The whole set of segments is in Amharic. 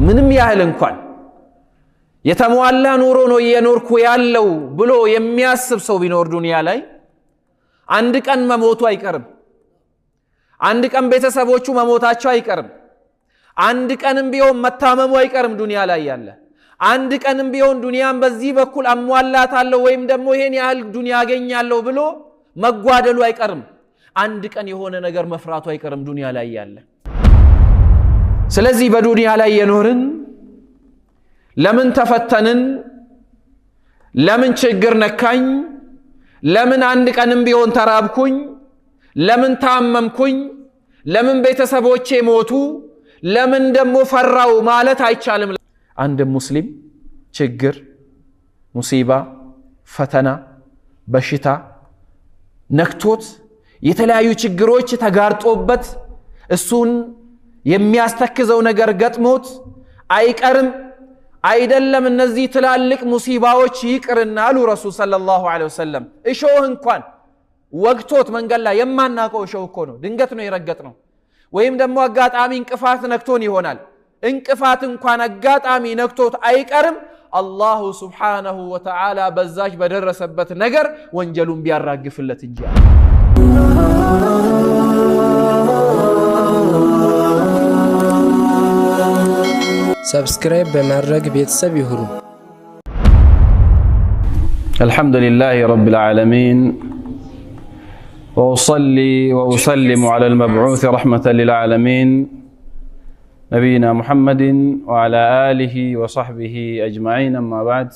ምንም ያህል እንኳን የተሟላ ኑሮ ነው እየኖርኩ ያለው ብሎ የሚያስብ ሰው ቢኖር ዱንያ ላይ አንድ ቀን መሞቱ አይቀርም። አንድ ቀን ቤተሰቦቹ መሞታቸው አይቀርም። አንድ ቀንም ቢሆን መታመሙ አይቀርም። ዱንያ ላይ ያለ አንድ ቀንም ቢሆን ዱንያን በዚህ በኩል አሟላታለሁ ወይም ደግሞ ይሄን ያህል ዱንያ አገኛለሁ ብሎ መጓደሉ አይቀርም። አንድ ቀን የሆነ ነገር መፍራቱ አይቀርም ዱንያ ላይ ያለ። ስለዚህ በዱንያ ላይ የኖርን ለምን ተፈተንን? ለምን ችግር ነካኝ? ለምን አንድ ቀንም ቢሆን ተራብኩኝ? ለምን ታመምኩኝ? ለምን ቤተሰቦቼ ሞቱ? ለምን ደግሞ ፈራው ማለት አይቻልም። አንድ ሙስሊም ችግር፣ ሙሲባ፣ ፈተና፣ በሽታ ነክቶት የተለያዩ ችግሮች ተጋርጦበት እሱን የሚያስተክዘው ነገር ገጥሞት አይቀርም። አይደለም እነዚህ ትላልቅ ሙሲባዎች ይቅርና አሉ ረሱል ሰለላሁ ዐለይሂ ወሰለም እሾህ እንኳን ወግቶት መንገድ ላይ የማናውቀው እሾህ እኮ ነው፣ ድንገት ነው የረገጥነው፣ ወይም ደግሞ አጋጣሚ እንቅፋት ነክቶን ይሆናል። እንቅፋት እንኳን አጋጣሚ ነክቶት አይቀርም አላሁ ሱብሓነሁ ወተዓላ በዛች በደረሰበት ነገር ወንጀሉን ቢያራግፍለት እንጂ። ሰብስክራይብ በማድረግ ቤተሰብ ይሁኑ። አልሐምዱሊላሂ ረቢል ዓለሚን وأصلي وأسلم على المبعوث رحمة للعالمين نبينا محمد وعلى آله وصحبه أجمعين. أما بعد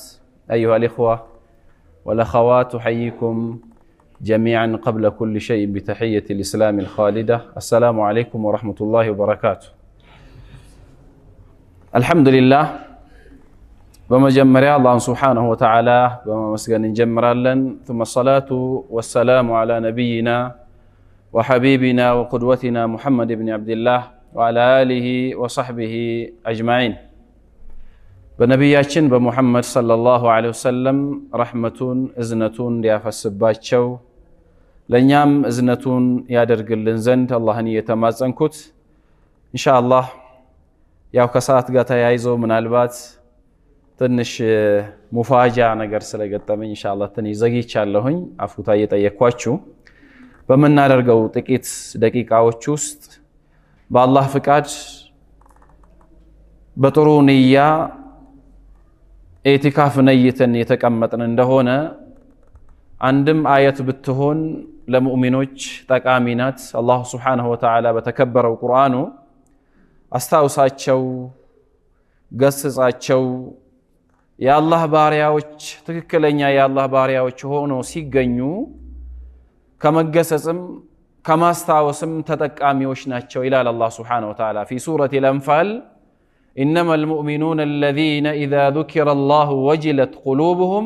أيها الإخوة والأخوات أحييكم جميعا قبل كل شيء بتحية الإسلام الخالدة السلام عليكم ورحمة الله وبركاته. الحمد لله بمجمريا الله سبحانه وتعالى بمسجن جمرالا ثم الصلاة والسلام على نبينا وحبيبنا وقدوتنا محمد بن عبد الله وعلى آله وصحبه أجمعين. بنبياتنا بمحمد صلى الله عليه وسلم رحمة إذنة ليافسباتشو لنيام إذنة يادرق اللنزند الله نيتمازن كت إن شاء الله ያው ከሰዓት ጋር ተያይዞ ምናልባት ትንሽ ሙፋጃ ነገር ስለገጠመኝ ኢንሻአላህ ትንሽ ዘግይቻለሁኝ አፍታ እየጠየኳችሁ በመናደርገው ጥቂት ደቂቃዎች ውስጥ በአላህ ፍቃድ በጥሩ ንያ ኢቲካፍ ነይተን የተቀመጥን እንደሆነ አንድም አየት ብትሆን ለሙእሚኖች ጠቃሚ ናት። አላህ ሱብሓነሁ ወተዓላ በተከበረው ቁርአኑ አስታውሳቸው፣ ገስጻቸው የአላህ ባሪያዎች ትክክለኛ የአላህ ባሪያዎች ሆኖ ሲገኙ ከመገሰጽም ከማስታወስም ተጠቃሚዎች ናቸው ይላል አላህ ሱብሓነሁ ወተዓላ ፊ ሱረቲ አልአንፋል إنما المؤمنون الذين إذا ذكر الله وجلت قلوبهم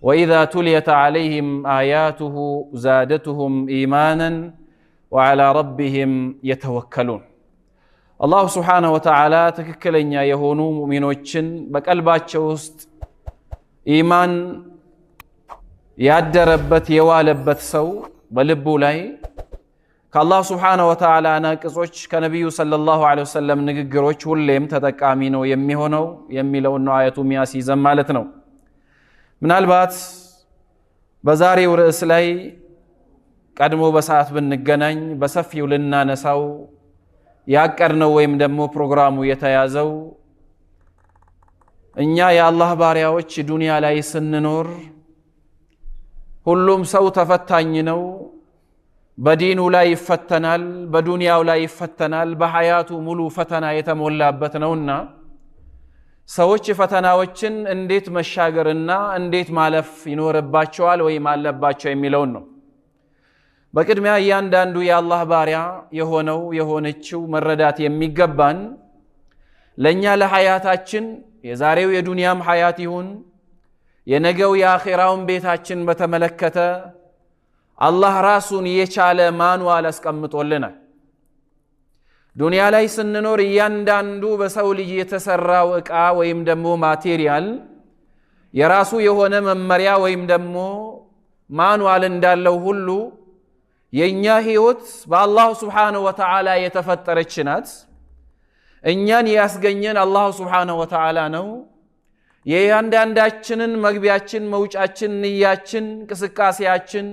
وإذا تليت عليهم آياته زادتهم إيمانا وعلى ربهم يتوكلون. الله سبحانه وتعالى تككلنيا يهونو مؤمنوچن بقلباچو ውስጥ ኢማን ያደረበት የዋለበት ሰው በልቡ ላይ ከአላህ Subhanahu Wa Ta'ala ናቅጾች ከነብዩ ሰለላሁ ዐለይሂ ወሰለም ንግግሮች ሁሌም ተጠቃሚ ነው የሚሆነው የሚለው ነው አያቱ የሚያስይዘን ማለት ነው። ምናልባት በዛሬው ርዕስ ላይ ቀድሞ በሰዓት ብንገናኝ በሰፊው ልናነሳው ያቀርነው ወይም ደግሞ ፕሮግራሙ የተያዘው እኛ የአላህ ባሪያዎች ዱንያ ላይ ስንኖር ሁሉም ሰው ተፈታኝ ነው። በዲኑ ላይ ይፈተናል፣ በዱንያው ላይ ይፈተናል። በሐያቱ ሙሉ ፈተና የተሞላበት ነውና ሰዎች ፈተናዎችን እንዴት መሻገርና እንዴት ማለፍ ይኖርባቸዋል ወይ ማለባቸው የሚለውን ነው። በቅድሚያ እያንዳንዱ የአላህ ባሪያ የሆነው የሆነችው መረዳት የሚገባን ለኛ ለሐያታችን የዛሬው የዱንያም ሐያት ይሁን የነገው የአኺራውን ቤታችን በተመለከተ አላህ ራሱን የቻለ ማኑዋል አስቀምጦልናል። ዱንያ ላይ ስንኖር እያንዳንዱ በሰው ልጅ የተሰራው ዕቃ ወይም ደግሞ ማቴሪያል የራሱ የሆነ መመሪያ ወይም ደግሞ ማኑዋል እንዳለው ሁሉ የኛ ህይወት በአላህ Subhanahu Wa Ta'ala የተፈጠረች ናት። እኛን ያስገኘን አላህ Subhanahu Wa Ta'ala ነው የእያንዳንዳችንን መግቢያችን መውጫችን ንያችን ቅስቃሴያችን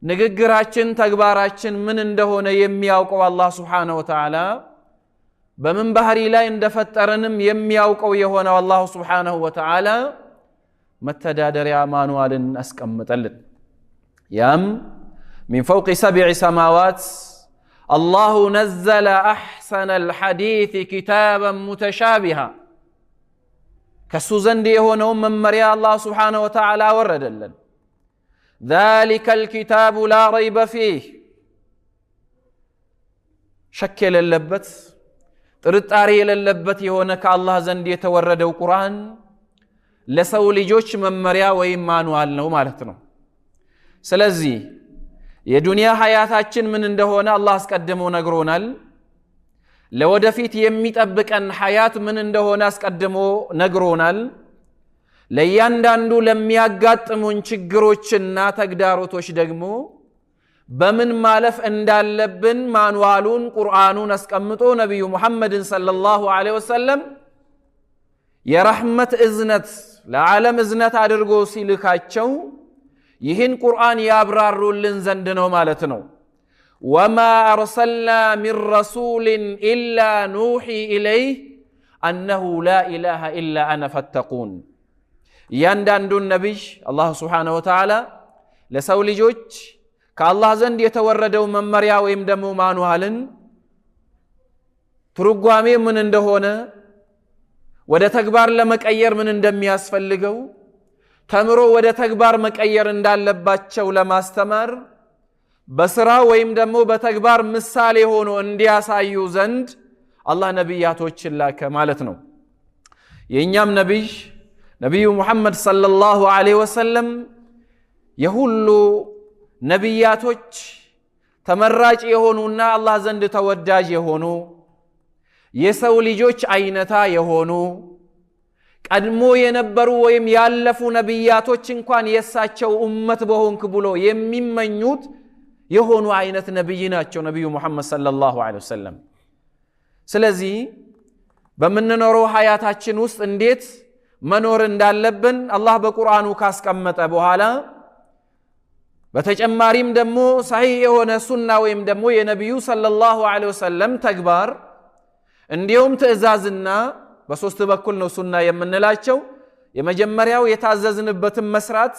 ንግግራችን ተግባራችን ምን እንደሆነ የሚያውቀው አላህ Subhanahu Wa Ta'ala በምን ባህሪ ላይ እንደፈጠረንም የሚያውቀው የሆነው አላህ Subhanahu Wa Ta'ala መተዳደሪያ ማኑዋልን አስቀምጠልን ያም من فوق 7 سماوات الله نزل أحسن الحديث كتابا متشابها كسو زند يهونو ممريا الله سبحانه وتعالى وردلن ذلك الكتاب لا ريب فيه شكل اللبت ترطاري للبت يهونك الله زند يتوردو قرآن لسو لجوش ممريا ويمانوال نو مالتنو سلزي የዱንያ ሐያታችን ምን እንደሆነ አላህ አስቀድሞ ነግሮናል ለወደፊት የሚጠብቀን ሐያት ምን እንደሆነ አስቀድሞ ነግሮናል ለያንዳንዱ ለሚያጋጥሙን ችግሮችና ተግዳሮቶች ደግሞ በምን ማለፍ እንዳለብን ማንዋሉን ቁርአኑን አስቀምጦ ነብዩ መሐመድን ሰለላሁ ዐለይሂ ወሰለም የረህመት እዝነት ለዓለም እዝነት አድርጎ ሲልካቸው ይህን ቁርአን ያብራሩልን ዘንድ ነው ማለት ነው وما أرسلنا من رسول إلا نوحي إليه أنه لا إله إلا أنا فاتقون ያንዳንዱን ነብይ አላህ Subhanahu Wa Ta'ala ለሰው ልጆች ከአላህ ዘንድ የተወረደው መመሪያ ወይም ደግሞ ማኑዋልን ትርጓሜ ምን እንደሆነ ወደ ተግባር ለመቀየር ምን እንደሚያስፈልገው ተምሮ ወደ ተግባር መቀየር እንዳለባቸው ለማስተማር በስራ ወይም ደግሞ በተግባር ምሳሌ ሆኖ እንዲያሳዩ ዘንድ አላህ ነብያቶችን ላከ ማለት ነው የኛም ነብዩ መሐመድ ሰለላሁ ዐለይሂ ወሰለም የሁሉ ነብያቶች ተመራጭ የሆኑና አላህ ዘንድ ተወዳጅ የሆኑ የሰው ልጆች አይነታ የሆኑ ቀድሞ የነበሩ ወይም ያለፉ ነብያቶች እንኳን የሳቸው ኡመት በሆንክ ብሎ የሚመኙት የሆኑ አይነት ነብይ ናቸው ነብዩ መሐመድ ሰለላሁ ዐለይሂ ወሰለም ስለዚህ በመንኖረው ሐያታችን ውስጥ እንዴት መኖር እንዳለብን አላህ በቁርአኑ ካስቀመጠ በኋላ በተጨማሪም ደግሞ ሰሂህ የሆነ ሱና ወይም ደግሞ የነብዩ ሰለላሁ ዐለይሂ ወሰለም ተግባር እንዲሁም ትእዛዝና በሶስት በኩል ነው ሱና የምንላቸው የመጀመሪያው የታዘዝንበትን መስራት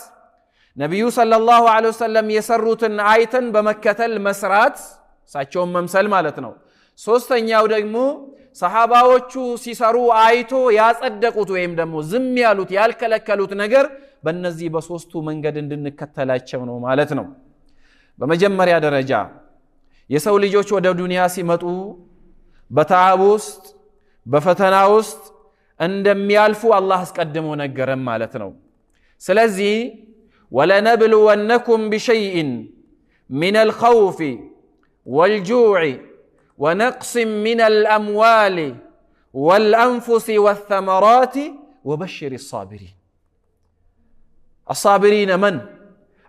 ነብዩ ሰለላሁ ዐለይሂ ወሰለም የሰሩትን አይተን በመከተል መስራት ሳቸውን መምሰል ማለት ነው ሶስተኛው ደግሞ ሰሃባዎቹ ሲሰሩ አይቶ ያጸደቁት ወይም ደግሞ ዝም ያሉት ያልከለከሉት ነገር በእነዚህ በሶስቱ መንገድ እንድንከተላቸው ነው ማለት ነው በመጀመሪያ ደረጃ የሰው ልጆች ወደ ዱንያ ሲመጡ በተዓብ ውስጥ በፈተና ውስጥ እንደሚያልፉ አላህ አስቀድሞ ነገረን ማለት ነው ስለዚህ ወለነብሉወነኩም ቢሸይኢን ሚነል ኸውፊ ወልጁዕ ونقص من الأموال والأنفس والثمرات وبشر الصابرين الصابرين من؟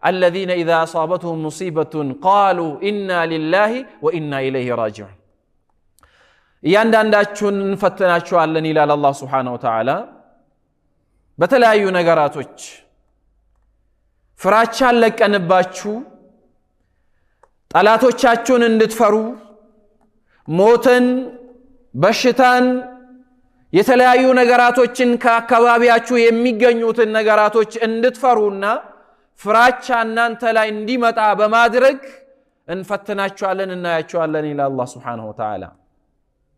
الذين إذا أصابتهم مصيبة قالوا إنا لله وإنا إليه راجعون እያንዳንዳችሁን እንፈትናችኋለን ይላል አላህ Subhanahu Wa Ta'ala በተለያዩ ነገራቶች ፍራቻን ለቀንባችሁ ጠላቶቻችሁን እንድትፈሩ ሞትን በሽታን የተለያዩ ነገራቶችን ከአካባቢያችሁ የሚገኙትን ነገራቶች እንድትፈሩና ፍራቻ እናንተ ላይ እንዲመጣ በማድረግ እንፈትናችኋለን እናያችኋለን ይላል አላህ Subhanahu Wa Ta'ala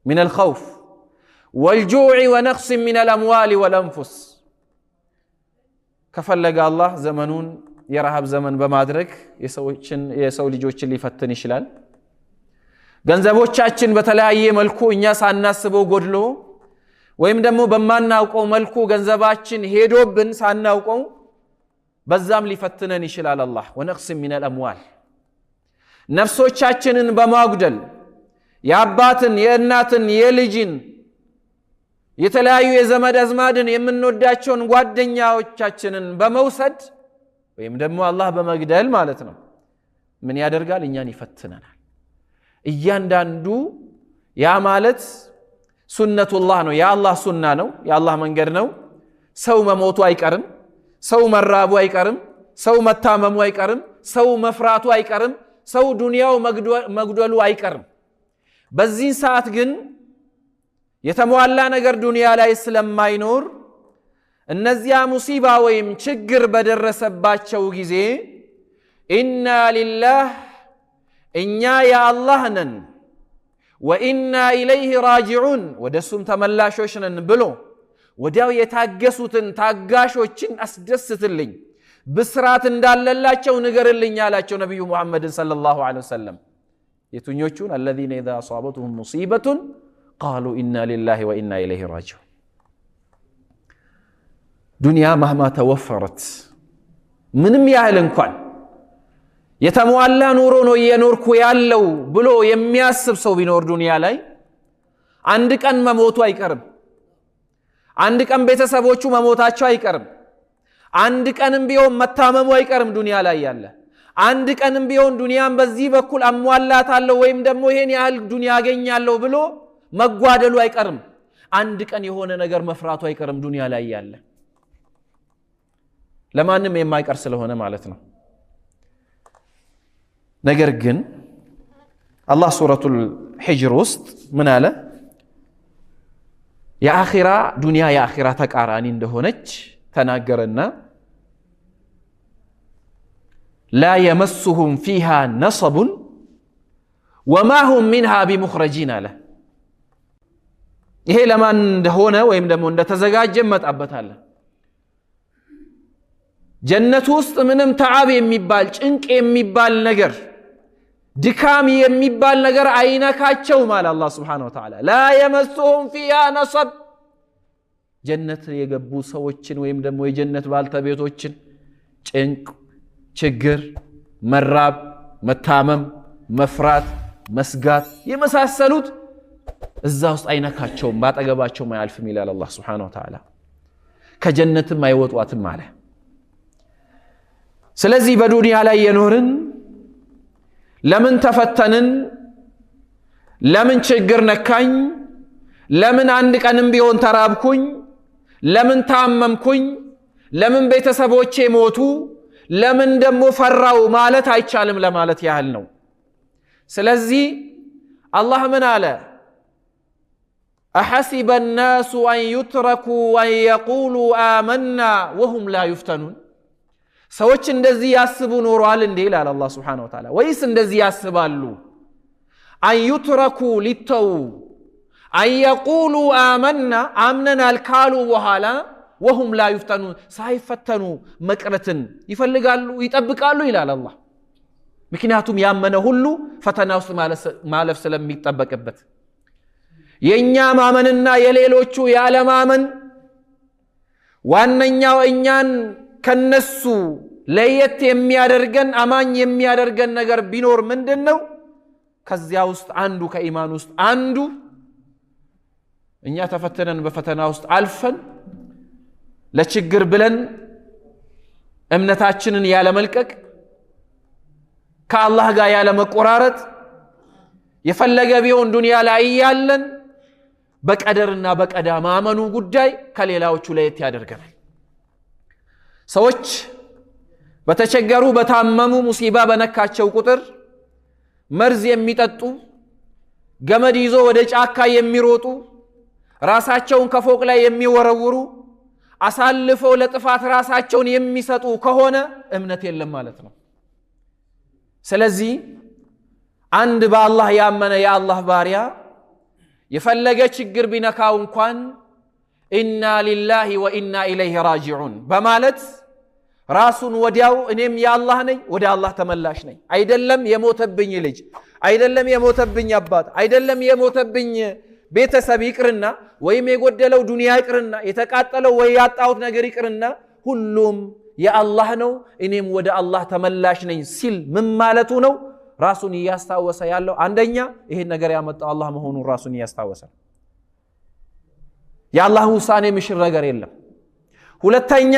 من الخوف والجوع ونقص من الأموال والأنفس كفلق الله زمنون يرهب زمن بمادرك يسوي ልጆችን ሊፈትን ይችላል ገንዘቦቻችን በተለያየ መልኩ እኛ ሳናስበው ጎድሎ ወይም ደግሞ በማናውቀው መልኩ ገንዘባችን ሄዶብን ሳናውቀው በዛም ሊፈትነን ይችላል አላህ ونقص من الأموال ነፍሶቻችንን በማጉደል የአባትን የእናትን የልጅን የተለያዩ የዘመድ አዝማድን የምንወዳቸውን ጓደኛዎቻችንን በመውሰድ ወይም ደግሞ አላህ በመግደል ማለት ነው ምን ያደርጋል እኛን ይፈትነናል እያንዳንዱ ያ ማለት ሱነቱላህ ነው የአላህ ሱና ነው የአላህ መንገድ ነው ሰው መሞቱ አይቀርም ሰው መራቡ አይቀርም ሰው መታመሙ አይቀርም ሰው መፍራቱ አይቀርም ሰው ዱንያው መግደሉ አይቀርም በዚህ ሰዓት ግን የተሟላ ነገር ዱንያ ላይ ስለማይኖር እነዚያ ሙሲባ ወይም ችግር በደረሰባቸው ጊዜ ኢና ሊላህ እኛ የአላህ ነን ወኢና ኢለይሂ ራጂዑን ወደሱም ተመላሾች ነን ብሎ ወዲያው የታገሱትን ታጋሾችን አስደስትልኝ ብስራት እንዳለላቸው ንገርልኝ አላቸው ነብዩ መሐመድ ሰለላሁ ዐለይሂ ወሰለም የቱኞቹን الذين اذا اصابتهم مصيبه قالوا انا لله وانا اليه راجعون ዱንያ ማህማ ተወፈረት ምንም ያህል እንኳን የተሟላ ኑሮ ነው የኖርኩ ያለው ብሎ የሚያስብ ሰው ቢኖር ዱንያ ላይ አንድ ቀን መሞቱ አይቀርም አንድ ቀን ቤተሰቦቹ መሞታቸው አይቀርም አንድ ቀንም ቢሆን መታመሙ አይቀርም ዱንያ ላይ ያለ አንድ ቀንም ቢሆን ዱንያን በዚህ በኩል አሟላታለሁ ወይም ደግሞ ይሄን ያህል ዱንያ ያገኛለሁ ብሎ መጓደሉ አይቀርም አንድ ቀን የሆነ ነገር መፍራቱ አይቀርም ዱንያ ላይ ያለ ለማንም የማይቀር ስለሆነ ማለት ነው ነገር ግን አላህ ሱረቱል ሂጅር ውስጥ ምን አለ የአኺራ ዱንያ የአኺራ ተቃራኒ እንደሆነች ተናገረና لا يمسهم فيها نصب وما هم منها بمخرجين له ይሄ ለማን እንደሆነ ወይም ደግሞ እንደተዘጋጀ መጣበታለን ጀነት ውስጥ ምንም ተዓብ የሚባል ጭንቅ የሚባል ነገር ድካም የሚባል ነገር አይነካቸው ማለት አላህ Subhanahu Wa Ta'ala لا يمسهم فيها نصب ጀነት የገቡ ሰዎችን ወይም ደግሞ የጀነት ባልተቤቶችን ጭንቅ ችግር መራብ መታመም መፍራት መስጋት የመሳሰሉት እዛ ውስጥ አይነካቸውም ባጠገባቸው ማያልፍም ይላል አላህ Subhanahu Wa Ta'ala ከጀነትም አይወጧትም አለ ስለዚህ በዱንያ ላይ የኖርን ለምን ተፈተንን ለምን ችግር ነካኝ ለምን አንድ ቀንም ቢሆን ተራብኩኝ ለምን ታመምኩኝ ለምን ቤተሰቦቼ ሞቱ ለምን ደሞ ፈራው ማለት አይቻልም ለማለት ያህል ነው ስለዚህ አላህ ምን አለ أحسب الناس أن يتركوا أن يقولوا آمنا وهم لا يفتنون ሰዎች እንደዚህ ያስቡ ኖሯል እንዴ ይላል አላህ Subhanahu Wa Ta'ala ወይስ እንደዚህ ያስባሉ أن يتركوا ሊተው أن يقولوا آمنا آمننا الكالوا وحالا وهم لا يفتنون ሳይፈተኑ መቅረትን ይፈልጋሉ ይጠብቃሉ ይላል አላህ ምክንያቱም ያመነ ሁሉ ፈተና ውስጥ ማለፍ ስለሚጠበቅበት የኛ ማመንና የሌሎቹ ያለማመን ዋነኛው እኛን ከነሱ ለየት የሚያደርገን አማኝ የሚያደርገን ነገር ቢኖር ምንድነው ከዚያ ውስጥ አንዱ ከኢማን ውስጥ አንዱ እኛ ተፈተነን በፈተና ውስጥ አልፈን ለችግር ብለን እምነታችንን ያለ መልቀቅ ከአላህ ጋር ያለ መቆራረጥ የፈለገ ቢሆን ዱንያ ላይ ያለን በቀደርና በቀዳ ማመኑ ጉዳይ ከሌላዎቹ ለየት ያደርገናል ሰዎች በተቸገሩ በታመሙ ሙሲባ በነካቸው ቁጥር መርዝ የሚጠጡ ገመድ ይዞ ወደ ጫካ የሚሮጡ ራሳቸውን ከፎቅ ላይ የሚወረውሩ አሳልፈው ለጥፋት ራሳቸውን የሚሰጡ ከሆነ እምነት የለም ማለት ነው ስለዚህ አንድ በአላህ ያመነ የአላህ ባሪያ የፈለገ ችግር ቢነካው እንኳን ኢና ሊላሂ ወኢና ኢለይሂ ራጂዑን በማለት ራሱን ወዲያው እኔም የአላህ ነኝ ወደ አላህ ተመላሽ ነኝ አይደለም የሞተብኝ ልጅ አይደለም የሞተብኝ አባት አይደለም የሞተብኝ ቤተሰብ ይቅርና ወይም የጎደለው ዱንያ ይቅርና የተቃጠለው ወይ ያጣሁት ነገር ይቅርና ሁሉም የአላህ ነው እኔም ወደ አላህ ተመላሽ ነኝ ሲል ምን ማለቱ ነው ራሱን ያስታወሰ ያለው አንደኛ ይሄን ነገር ያመጣው አላህ መሆኑን ራሱን ያስታወሰ የአላህ ውሳኔ ምሽር ነገር የለም ሁለተኛ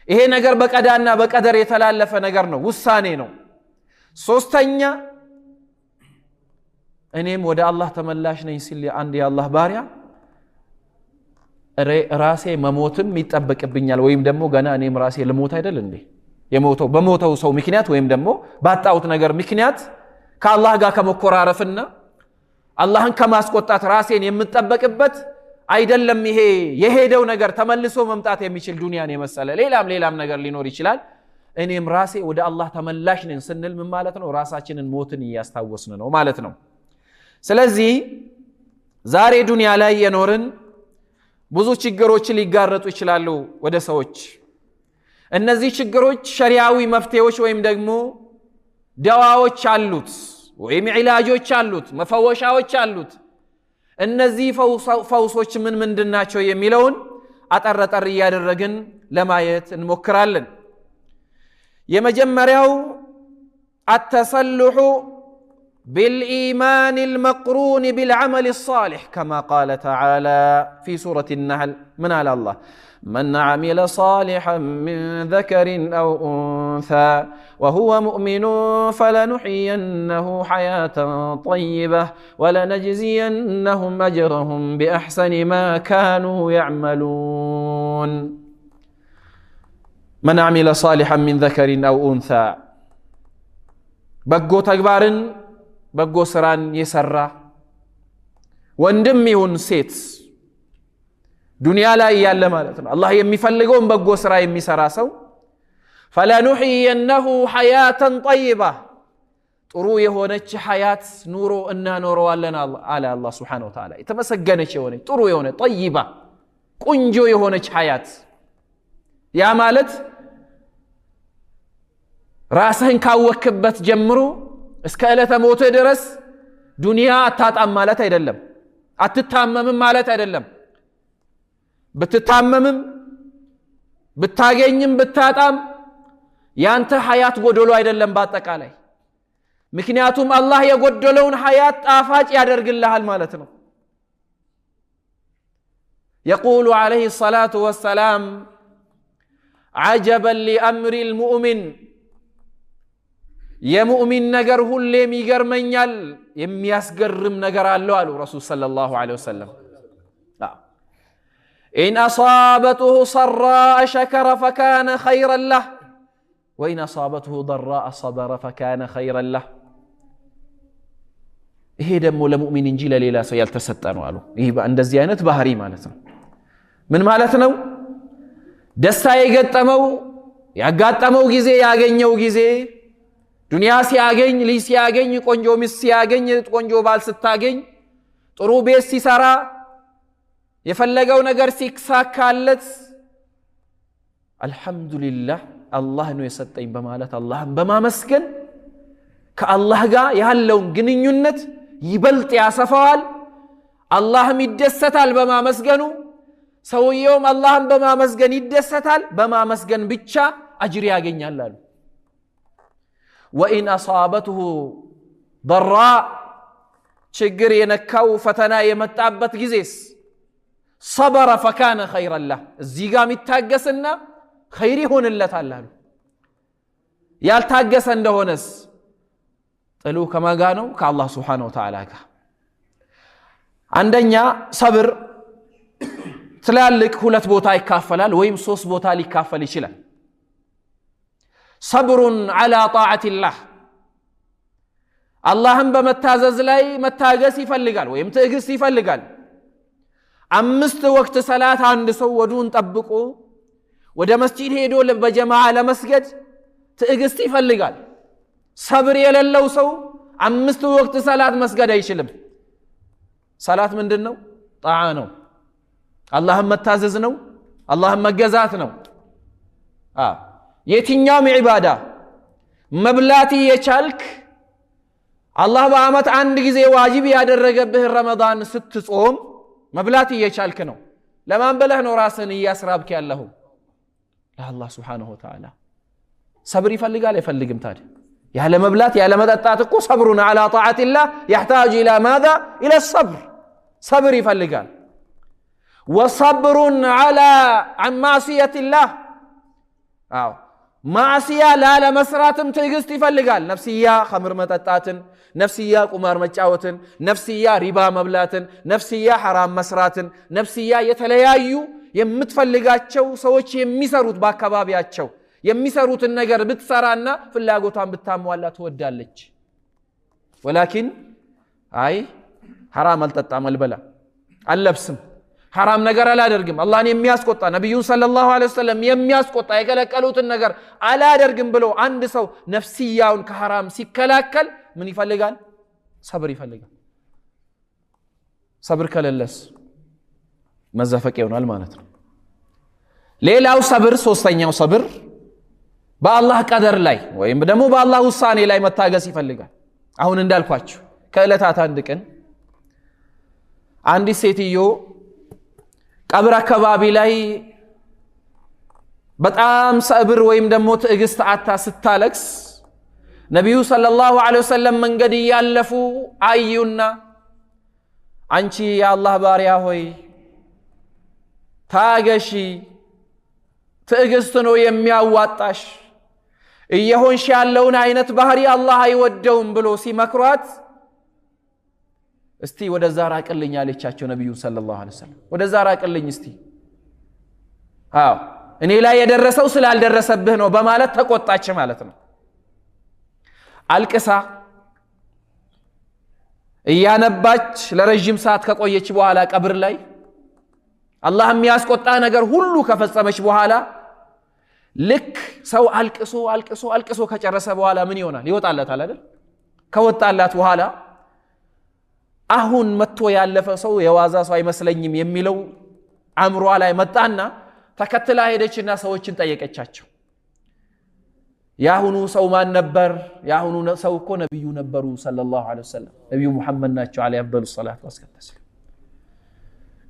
ይሄ ነገር በቀዳና በቀደር የተላለፈ ነገር ነው ውሳኔ ነው ሶስተኛ እኔም ወደ አላህ ተመላሽ ነኝ ሲል አንድ የአላህ ባሪያ ራሴ መሞትም ይጠበቅብኛል ወይም ደግሞ ገና እኔም ራሴ ልሞት አይደል እንዴ በሞተው ሰው ምክንያት ወይም ደግሞ ባጣውት ነገር ምክንያት ከአላህ ጋር ከመኮራረፍና አላህን ከማስቆጣት ራሴን የምጠበቅበት አይደለም ይሄ የሄደው ነገር ተመልሶ መምጣት የሚችል ዱንያን የመሰለ ሌላም ነገር ሊኖር ይችላል እኔም ራሴ ወደ አላህ ተመላሽ ነኝ ስንል ምን ማለት ነው ራሳችንን ሞትን ያስታወስን ነው ማለት ነው ስለዚህ ዛሬ ዱንያ ላይ የኖርን ብዙ ችግሮች ሊጋረጡ ይችላሉ ወደ ሰዎች እነዚህ ችግሮች ሸሪዓዊ መፍትሄዎች ወይም ደግሞ ደዋዎች አሉት ወይም ኢላጆች አሉት መፈወሻዎች አሉት እነዚህ ፈውሶች ምንድናቸው የሚለውን አጠረጠር ያደረግን ለማየት እንሞክራለን የመጀመሪያው التسلح بالإيمان المقرون بالعمل الصالح كما قال تعالى في سورة النحل من على الله من عمل صالحا من ذكر أو أنثى وهو مؤمن فلنحيينه حياة طيبة ولنجزينهم أجرهم بأحسن ما كانوا يعملون من عمل صالحا من ذكر أو أنثى بقو تكبارن بقو سران يسرى واندميون سيت دنيا لا يالا مالتنا الله يمفلقون بقو سرى يمسرى سو فلنحيينه حياة طيبة ጥሩ የሆነች ሐያት ኑሮ እና ኖረዋለን አለ አላህ Subhanahu Wa Ta'ala የተመሰገነች የሆነች ጥሩ የሆነ طيبة ቆንጆ የሆነች ሐያት ያ ማለት ራስህን ካወክበት ጀምሮ እስከ ዕለተ ሞት ድረስ ዱንያ አታጣም ማለት አይደለም አትታመምም ማለት አይደለም ብትታመምም ብታገኝም ብታጣም ያንተ ሐያት ጎዶሎ አይደለም በአጠቃላይ ምክንያቱም አላህ የጎደለውን ሐያት ጣፋጭ ያደርግልሃል ማለት ነው يقول عليه الصلاة والسلام عجبا لأمر المؤمن يا مؤمن نجر ሁሌም ይገርመኛል የሚያስገርም ነገር አለው አሉ ረሱል ሰለላሁ ዐለይሂ ወሰለም إن أصابته سراء شكر فكان خيرا له وإن أصابته ضراء صبر فكان خيرا له ይሄ ደግሞ ለሙእሚን እንጂ ለሌላ ሰው ያልተሰጠ ነው አሉ ይሄ እንደዚህ አይነት ባህሪ ማለት ነው ምን ማለት ነው ደስታ የገጠመው ያጋጠመው ጊዜ ያገኘው ጊዜ ዱንያ ሲያገኝ ልጅ ሲያገኝ ቆንጆ ሚስት ሲያገኝ ቆንጆ ባል ስታገኝ ጥሩ ቤት ሲሰራ የፈለገው ነገር ሲሳካለት አልহামዱሊላህ አላህ ነው የሰጠኝ በማለት አላህን በማመስገን ከአላህ ጋር ያለውን ግንኙነት ይበልጥ ያሰፋዋል አላህም ይደሰታል በማመስገኑ ሰውየውም አላህን በማመስገን ይደሰታል በማመስገን ብቻ አጅር ያገኛል አሉ وإن أصابته ضراء ችግር የነካው ፈተና የመጣበት ጊዜስ صبر فكان خيرا له እዚህ ጋር የሚታገስና ኸይር ይሆንለታል አሉ ያልታገሰ እንደሆነስ ጥሉ ከማጋ ነው ከአላህ Subhanahu Wa Ta'ala ጋር አንደኛ ሰብር ትላልቅ ሁለት ቦታ ይካፈላል ወይም ሶስት ቦታ ሊካፈል ይችላል صبر على طاعة الله اللهم بمتازز لاي متاغس يفلقال ويم تأغس يفلقال أمست وقت صلاة عند سو ودون طبقو ودا مسجد هيدو بجماعة لمسجد تأغس يفلقال صبر يللو سو أمست وقت صلاة مسجد يشلم صلاة من دنو طاعانو اللهم متازز نو اللهم مجزات نو የትኛውም ዒባዳ መብላት የቻልክ አላህ በአመት አንድ ጊዜ ዋጅብ ያደረገብህ ረመዳን ስትጾም መብላት የቻልክ ነው ለማን በለህ ነው ራስን ያስራብክ ያለው ለአላህ Subhanahu Wa Ta'ala ሰብር ይፈልጋል አይፈልግም ታዲያ ያለ መብላት ያለ መጠጣት እኮ ሰብሩን على طاعة الله يحتاج الى ماذا الى الصبر صبر ይፈልጋል وصبر على عن معصية الله ማዕሲያ ላለመስራትም ትዕግስት ይፈልጋል። ነፍስያ ኸምር መጠጣትን፣ ነፍስያ ቁማር መጫወትን፣ ነፍስያ ሪባ መብላትን፣ ነፍስያ ሐራም መስራትን፣ ነፍስያ የተለያዩ የምትፈልጋቸው ሰዎች የሚሰሩት በአካባቢያቸው የሚሰሩትን ነገር ብትሰራና ፍላጎቷን ብታሟላ ትወዳለች። ወላኪን አይ ሐራም አልጠጣም፣ አልበላም፣ አልለብስም፣ ሐራም ነገር አላደርግም፣ አላህን የሚያስቆጣ ነብዩን ሰለላሁ ዐለይሂ ወሰለም የሚያስቆጣ የከለከሉትን ነገር አላደርግም ብሎ አንድ ሰው ነፍስያውን ከሐራም ሲከላከል ምን ይፈልጋል? ሰብር ይፈልጋል። ሰብር ከሌለስ መዘፈቅ ይሆናል ማለት ነው። ሌላው ሰብር፣ ሶስተኛው ሰብር በአላህ ቀደር ላይ ወይም ደግሞ በአላህ ውሳኔ ላይ መታገስ ይፈልጋል። አሁን እንዳልኳችሁ ከዕለታት አንድ ቀን አንዲት ሴትዮ ቀብር አካባቢ ላይ በጣም ሰብር ወይም ደግሞ ትዕግስት አታ ስታለቅስ ነብዩ ሰለላሁ ዐለይሂ ወሰለም መንገድ ያለፉ አዩና አንቺ የአላህ ባሪያ ሆይ ታገሺ፣ ትዕግስት ነው የሚያዋጣሽ፣ እየሆንሽ ያለውን አይነት ባህሪ አላህ አይወደውም ብሎ ሲመክሯት እስቲ ወደዛ ራቅልኝ አለቻቸው ነብዩ ሰለላሁ ዐለይሂ ወሰለም። ወደዛ ራቅልኝ እስቲ፣ አዎ እኔ ላይ የደረሰው ስላልደረሰብህ ነው በማለት ተቆጣች ማለት ነው። አልቅሳ እያነባች ለረጅም ሰዓት ከቆየች በኋላ ቀብር ላይ አላህ የሚያስቆጣ ነገር ሁሉ ከፈጸመች በኋላ ልክ ሰው አልቅሶ አልቅሶ አልቅሶ ከጨረሰ በኋላ ምን ይሆናል? ይወጣላታል አይደል? ከወጣላት በኋላ አሁን መጥቶ ያለፈ ሰው የዋዛ ሰው አይመስለኝም የሚለው አእምሯ ላይ መጣና ተከትላ ሄደችና ሰዎችን ጠየቀቻቸው። ያሁኑ ሰው ማን ነበር? ያሁኑ ሰው እኮ ነብዩ ነበሩ ሰለላሁ ዐለይሂ ወሰለም፣ ነብዩ መሐመድ ናቸው አለይሂ አፍደሉ ሰላቱ ወሰላም።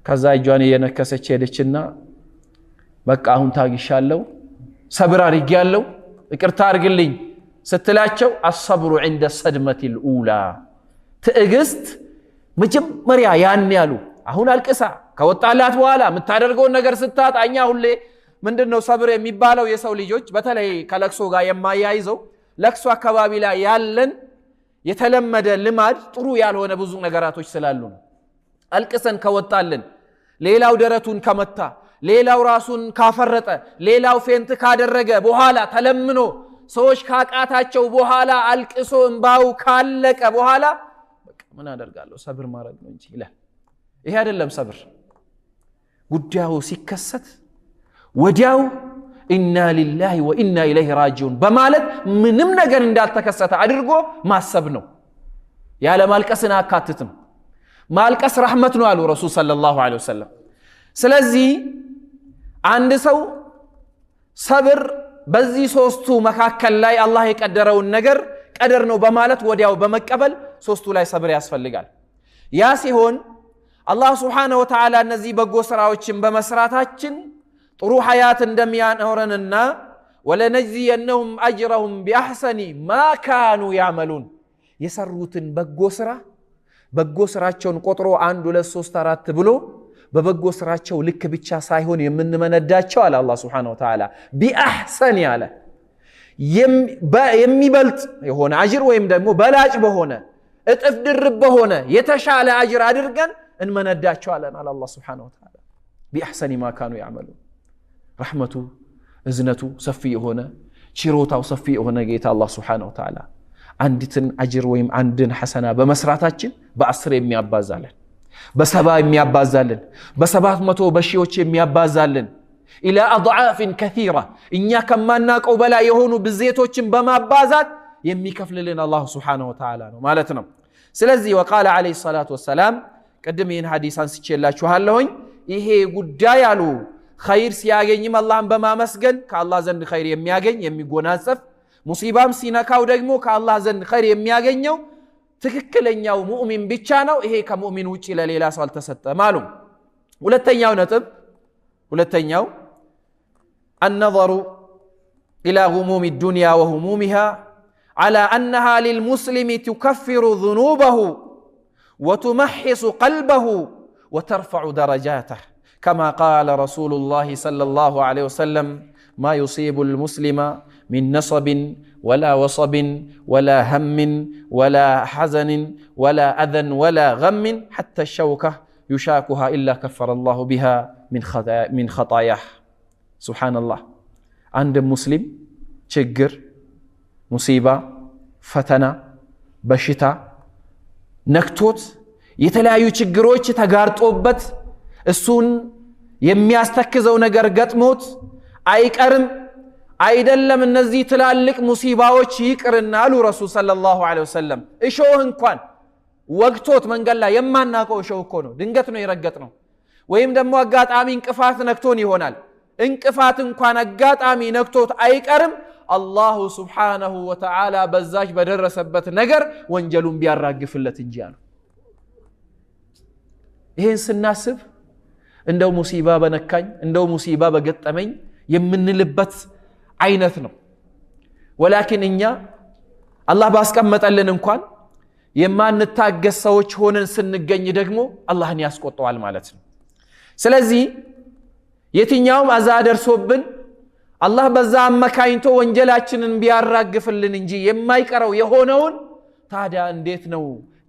ከዛ እጇን የነከሰች ሄደችና በቃ አሁን ታግሻለሁ፣ ሰብር አድርጌያለሁ፣ ይቅርታ አድርግልኝ ስትላቸው አሰብሩ عند الصدمة الأولى ትዕግስት መጀመሪያ ያን ያሉ አሁን አልቅሳ ከወጣላት በኋላ የምታደርገውን ነገር ስታጣኛ ሁሌ ምንድነው ሰብር የሚባለው? የሰው ልጆች በተለይ ከለቅሶ ጋር የማያይዘው ለቅሶ አካባቢ ላይ ያለን የተለመደ ልማድ ጥሩ ያልሆነ ብዙ ነገራቶች ስላሉ ነው። አልቅሰን ከወጣልን ሌላው ደረቱን ከመታ፣ ሌላው ራሱን ካፈረጠ፣ ሌላው ፌንት ካደረገ በኋላ ተለምኖ ሰዎች ካቃታቸው በኋላ አልቅሶ እንባው ካለቀ በኋላ በቃ ምን አደርጋለሁ ሰብር ማድረግ ነው እንጂ ይላል። ይሄ አይደለም ሰብር። ጉዳዩ ሲከሰት ወዲያው ኢና ሊላሂ ወኢና ኢለይሂ ራጂዑን በማለት ምንም ነገር እንዳልተከሰተ አድርጎ ማሰብ ነው። ያለ ማልቀስን አካትትም። ማልቀስ ረህመት ነው አሉ ረሱል ሰለላሁ ዐለይሂ ወሰለም። ስለዚህ አንድ ሰው ሰብር በዚህ ሶስቱ መካከል ላይ አላህ የቀደረውን ነገር ቀደር ነው በማለት ወዲያው በመቀበል ሶስቱ ላይ ሰብር ያስፈልጋል። ያ ሲሆን አላህ ሱብሓነሁ ወተዓላ እነዚህ በጎ ስራዎችን በመስራታችን ጥሩ ሐያት እንደሚያኖረንና ወለነጅዚየነሁም አጅረሁም ቢአሕሰኒ ማ ካኑ ያዕመሉን የሰሩትን በጎ ስራቸውን ቆጥሮ 1 2 3 4 ብሎ በበጎ ስራቸው ልክ ብቻ ሳይሆን የምንመነዳቸው አለ አላህ ሱብሓነሁ ወተዓላ ቢአሕሰኒ አለ የሚበልጥ የሆነ አጅር ወይም ደግሞ በላጭ በሆነ እጥፍ ድርብ በሆነ የተሻለ አጅር አድርገን እንመነዳቸዋለን አለ አላህ ሱብሓነሁ ወተዓላ። ቢአሕሰኒ ማ ካኑ ያዕመሉን ረሕመቱ እዝነቱ ሰፊ የሆነ ችሮታው ሰፊ የሆነ ጌታ አላህ ሱብሓነሁ ወተዓላ አንዲትን አጅር ወይም አንድን ሐሰና በመስራታችን በ10 የሚያባዛልን፣ በ70 የሚያባዛልን፣ በ700 በሺዎች የሚያባዛልን ኢላ አድዓፍን ከሲራ እኛ ከማናቀው በላይ የሆኑ ብዜቶችን በማባዛት የሚከፍልልን አላህ ሱብሓነሁ ወተዓላ ነው ማለት ነው። ስለዚህ ወቃለ ዐለይሂ ሰላቱ ወሰላም ቅድም ይህን ሐዲስ አንስቼላችኋለሁኝ። ይሄ ጉዳይ አሉ ኸይር ሲያገኝም አላህን በማመስገን ከአላህ ዘንድ ኸይር የሚያገኝ የሚጎናጸፍ፣ ሙሲባም ሲነካው ደግሞ ከአላህ ዘንድ ኸይር የሚያገኘው ትክክለኛው ሙእሚን ብቻ ነው። ይሄ ከሙእሚን ውጪ ለሌላ ሰው አልተሰጠም አሉ። ሁለተኛው النظر إلى غموم الدنيا وهمومها على أنها للمسلم تكفر ذنوبه وتمحص قلبه وترفع درجاته كما قال رسول الله صلى الله عليه وسلم ما يصيب المسلم من نصب ولا وصب ولا هم ولا حزن ولا أذى ولا غم حتى الشوكة يشاكها إلا كفر الله بها من خطاياه سبحان الله عند مسلم ችግር ሙሲባ ፈተና በሽታ ነክቶት የተለያዩ ችግሮች ተጋርጦበት እሱን የሚያስተክዘው ነገር ገጥሞት አይቀርም አይደለም እነዚህ ትላልቅ ሙሲባዎች ይቅርና አሉ ረሱል ሰለላሁ ዐለይሂ ወሰለም እሾህ እንኳን ወግቶት መንገድ ላይ የማናቀው እሾህ እኮ ነው ድንገት ነው የረገጥነው ወይም ደግሞ አጋጣሚ እንቅፋት ነክቶን ይሆናል እንቅፋት እንኳን አጋጣሚ ነክቶት አይቀርም አላሁ ሱብሓነሁ ወተዓላ በዛች በደረሰበት ነገር ወንጀሉን ቢያራግፍለት እንጂ አሉ ይሄን ስናስብ እንደው ሙሲባ በነካኝ እንደው ሙሲባ በገጠመኝ የምንልበት አይነት ነው ወላኪን እኛ አላህ ባስቀመጠልን እንኳን የማንታገስ ሰዎች ሆነን ስንገኝ ደግሞ አላህን ያስቆጣዋል ማለት ነው ስለዚህ የትኛውም አዛ ደርሶብን አላህ በዛ አመካኝቶ ወንጀላችንን ቢያራግፍልን እንጂ የማይቀረው የሆነውን ታዲያ እንዴት ነው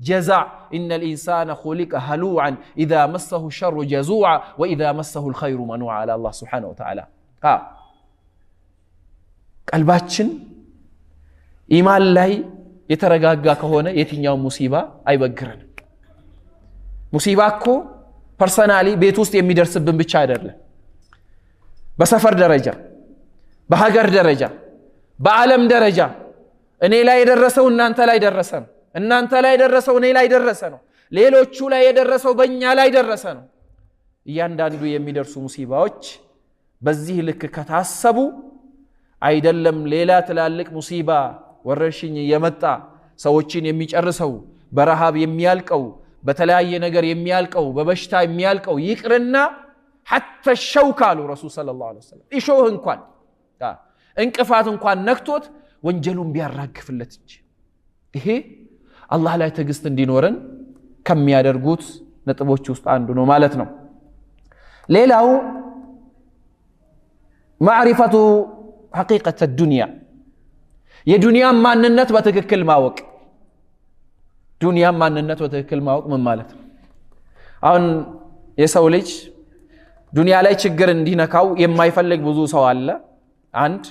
جزاء إن الإنسان خلق هلوعا إذا مسه الشر جزوعا وإذا مسه الخير منوعا على الله سبحانه وتعالى قلباتشن إيمان لاي يترقاقا كهونا يتنياو مصيبة أي بقرن مصيبة كو personally بيتوست يمي درسبن بچادر له بسفر درجة بهاجر درجة بعالم درجة እኔ ላይ የደረሰው እናንተ ላይ ደረሰ ነው እናንተ ላይ የደረሰው እኔ ላይ ደረሰ ነው ሌሎቹ ላይ የደረሰው በእኛ ላይ ደረሰ ነው እያንዳንዱ የሚደርሱ ሙሲባዎች በዚህ ልክ ከታሰቡ አይደለም ሌላ ትላልቅ ሙሲባ ወረርሽኝ የመጣ ሰዎችን የሚጨርሰው በረሃብ የሚያልቀው በተለያየ ነገር የሚያልቀው በበሽታ የሚያልቀው ይቅርና حتى الشوكة له رسول صلى الله عليه وسلم إيشوه እንኳን እንቅፋት እንኳን ነክቶት ወንጀሉን ቢያራግፍለት እንጂ ይሄ አላህ ላይ ትዕግስት እንዲኖረን ከሚያደርጉት ነጥቦች ውስጥ አንዱ ነው ማለት ነው ሌላው معرفة حقيقة الدنيا የዱንያ ማንነት በትክክል ማወቅ ዱንያ ማንነት በትክክል ማወቅ ምን ማለት ነው አሁን የሰው ልጅ ዱንያ ላይ ችግር እንዲነካው የማይፈልግ ብዙ ሰው አለ አንድ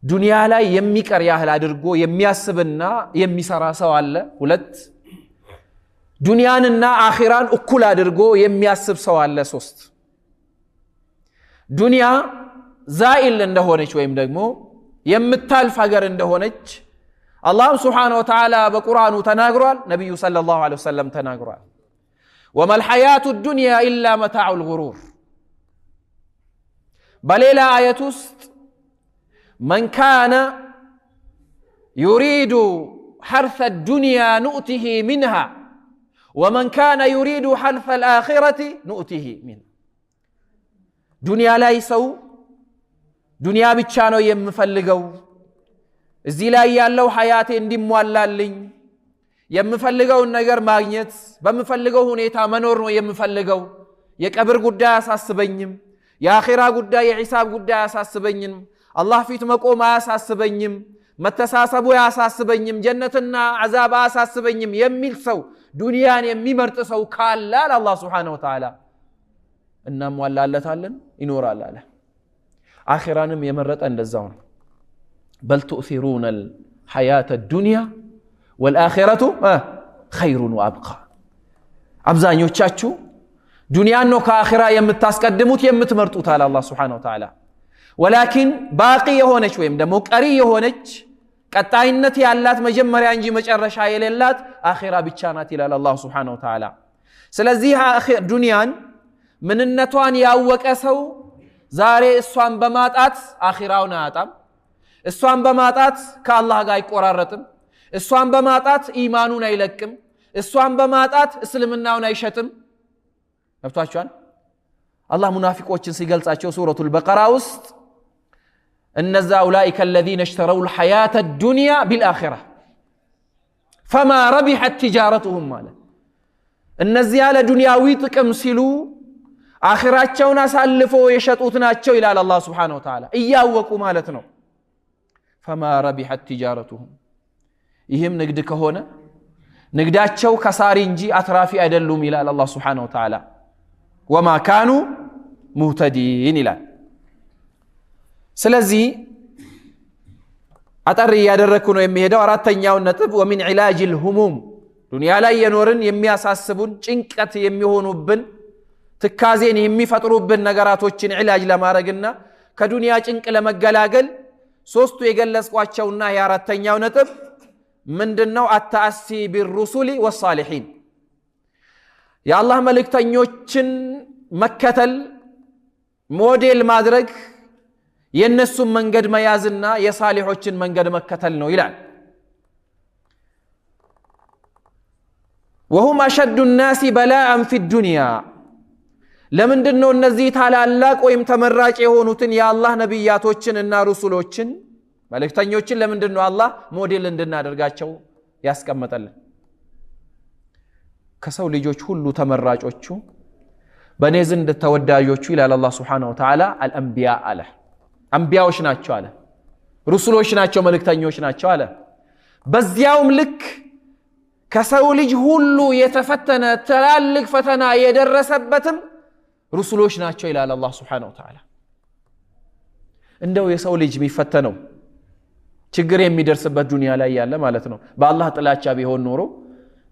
ዱንያ ላይ የሚቀር ያህል አድርጎ የሚያስብና የሚሰራ ሰው አለ ሁለት ዱንያንና አኺራን እኩል አድርጎ የሚያስብ ሰው አለ ሶስት ዱንያ ዛኢል እንደሆነች ወይም ደግሞ የምታልፍ ሀገር እንደሆነች አላህ Subhanahu Wa Ta'ala በቁርአኑ ተናግሯል ነብዩ ሰለላሁ ዐለይሂ ወሰለም ተናግሯል وما الحياة الدنيا إلا متاع الغرور بليلا آية وسط من كان يريد حرث الدنيا نؤته منها ومن كان يريد حرث الآخرة نؤته منها دنيا لا يسو دنيا بتشانو يمفلقو እዚህ ላይ ያለው ሐያቴ እንዲሟላልኝ የምፈልገው ነገር ማግኘት በመፈልገው ሁኔታ መኖር ነው የምፈልገው የቀብር ጉዳይ አሳስበኝም የአኺራ ጉዳይ የሂሳብ ጉዳይ አሳስበኝም አላህ ፊት መቆም አሳስበኝም መተሳሰቡ አሳስበኝም ጀነትና አዛብ አሳስበኝም የሚል ሰው ዱንያን የሚመርጥ ሰው ካለ አላህ Subhanahu Wa Ta'ala እናሟላለታለን ይኖራል አለ አኺራንም የመረጠ እንደዛው ነው بل تؤثرون الحياة الدنيا والآخرة خير وأبقى አብዛኞቻችሁ ዱንያን ነው ከአኺራ የምታስቀድሙት የምትመርጡት አለ አላህ Subhanahu Wa Ta'ala ولكن باقي የሆነች ወይም ደግሞ ቀሪ የሆነች ቀጣይነት ያላት መጀመሪያ እንጂ መጨረሻ የሌላት አኺራ ብቻ ናት ይላል አላህ Subhanahu Wa Ta'ala ስለዚህ ዱንያን ምንነቷን ያወቀ ሰው ዛሬ እሷን በማጣት አኺራውን አያጣም እሷን በማጣት ከአላህ ጋር አይቆራረጥም እሷን በማጣት ኢማኑን አይለቅም እሷን በማጣት እስልምናውን አይሸጥም አፍቷቸዋል አላህ ሙናፊቆችን ሲገልጻቸው ሱረቱል በቀራ ውስጥ እነዛ ኡላኢከ الذين اشتروا الحياة الدنيا بالآخرة فما ربحت تجارتهم ማለት እነዚያ ለዱንያዊ ጥቅም ሲሉ አኺራቸውን አሳልፎ የሸጡት ናቸው ይላል አላህ Subhanahu Wa Ta'ala እያወቁ ማለት ነው فما ربحت تجارتهم ይህም ንግድ ከሆነ ንግዳቸው ከሳሪ እንጂ አትራፊ አይደሉም ይላል አላህ Subhanahu Wa Ta'ala وما كانوا مهتدين ይላል ስለዚህ አጠር ያደረኩ ነው የሚሄደው አራተኛው ነጥብ ومن علاج الهموم ዱንያ ላይ የኖርን የሚያሳስቡን ጭንቀት የሚሆኑብን ትካዜን የሚፈጥሩብን ነገራቶችን ኢላጅ ለማድረግና ከዱንያ ጭንቅ ለመገላገል ሶስቱ የገለጽኳቸውና የአራተኛው ነጥብ ምንድነው አታሲ بالرسل والصالحين የአላህ መልእክተኞችን መከተል ሞዴል ማድረግ የነሱን መንገድ መያዝና የሳሊሖችን መንገድ መከተል ነው ይላል وهم اشد الناس بلاء في الدنيا ለምንድነው እነዚህ ታላላቅ ወይም ተመራጭ የሆኑትን የአላህ ነብያቶችንና ሩሱሎችን መልእክተኞችን ለምንድነው አላህ ሞዴል እንድናደርጋቸው ያስቀመጠልን ከሰው ልጆች ሁሉ ተመራጮቹ በኔ ዘንድ ተወዳጆቹ ይላል አላህ Subhanahu Wa Ta'ala አልአንቢያ አለ አንቢያዎች ናቸው አለ ሩሱሎች ናቸው መልእክተኞች ናቸው አለ በዚያውም ልክ ከሰው ልጅ ሁሉ የተፈተነ ትላልቅ ፈተና የደረሰበትም ሩሱሎች ናቸው ይላል አላህ Subhanahu Wa Ta'ala እንደው የሰው ልጅ የሚፈተነው ችግር የሚደርስበት ዱንያ ላይ ያለ ማለት ነው በአላህ ጥላቻ ቢሆን ኖሮ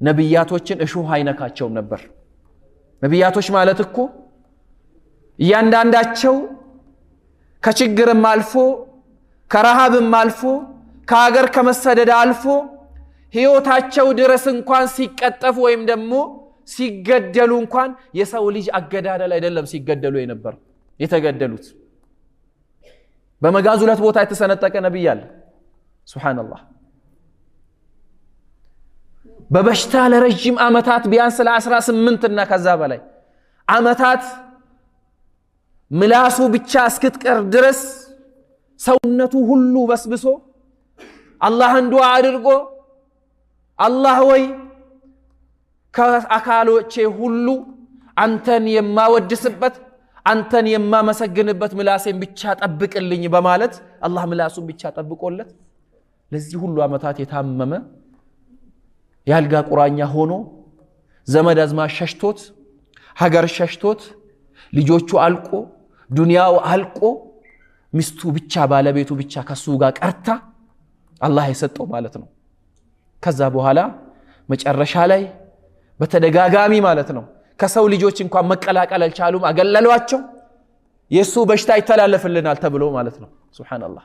ነብያቶችን እሾህ አይነካቸውም ነበር ነብያቶች ማለት እኮ እያንዳንዳቸው ከችግርም አልፎ ከረሃብም አልፎ ከሀገር ከመሰደድ አልፎ ህይወታቸው ድረስ እንኳን ሲቀጠፉ ወይም ደግሞ ሲገደሉ እንኳን የሰው ልጅ አገዳደል አይደለም ሲገደሉ የነበር የተገደሉት በመጋዝ ሁለት ቦታ የተሰነጠቀ ነብይ አለ ሱብሃንአላህ በበሽታ ለረጅም አመታት ቢያንስ ለ18 እና ከዛ በላይ አመታት ምላሱ ብቻ እስክትቀር ድረስ ሰውነቱ ሁሉ በስብሶ አላህን ዱዓ አድርጎ አላህ ወይ ከአካሎቼ ሁሉ አንተን የማወድስበት አንተን የማመሰግንበት ምላሴን ብቻ ጠብቅልኝ በማለት አላህ ምላሱን ብቻ ጠብቆለት ለዚህ ሁሉ አመታት የታመመ ያልጋ ቁራኛ ሆኖ ዘመድ አዝማድ ሸሽቶት ሀገር ሸሽቶት ልጆቹ አልቆ ዱንያው አልቆ ሚስቱ ብቻ ባለቤቱ ብቻ ከሱ ጋር ቀርታ አላህ የሰጠው ማለት ነው ከዛ በኋላ መጨረሻ ላይ በተደጋጋሚ ማለት ነው ከሰው ልጆች እንኳን መቀላቀል አልቻሉም አገለሏቸው የሱ በሽታ ይተላለፍልናል ተብሎ ማለት ነው ሱብሃንአላህ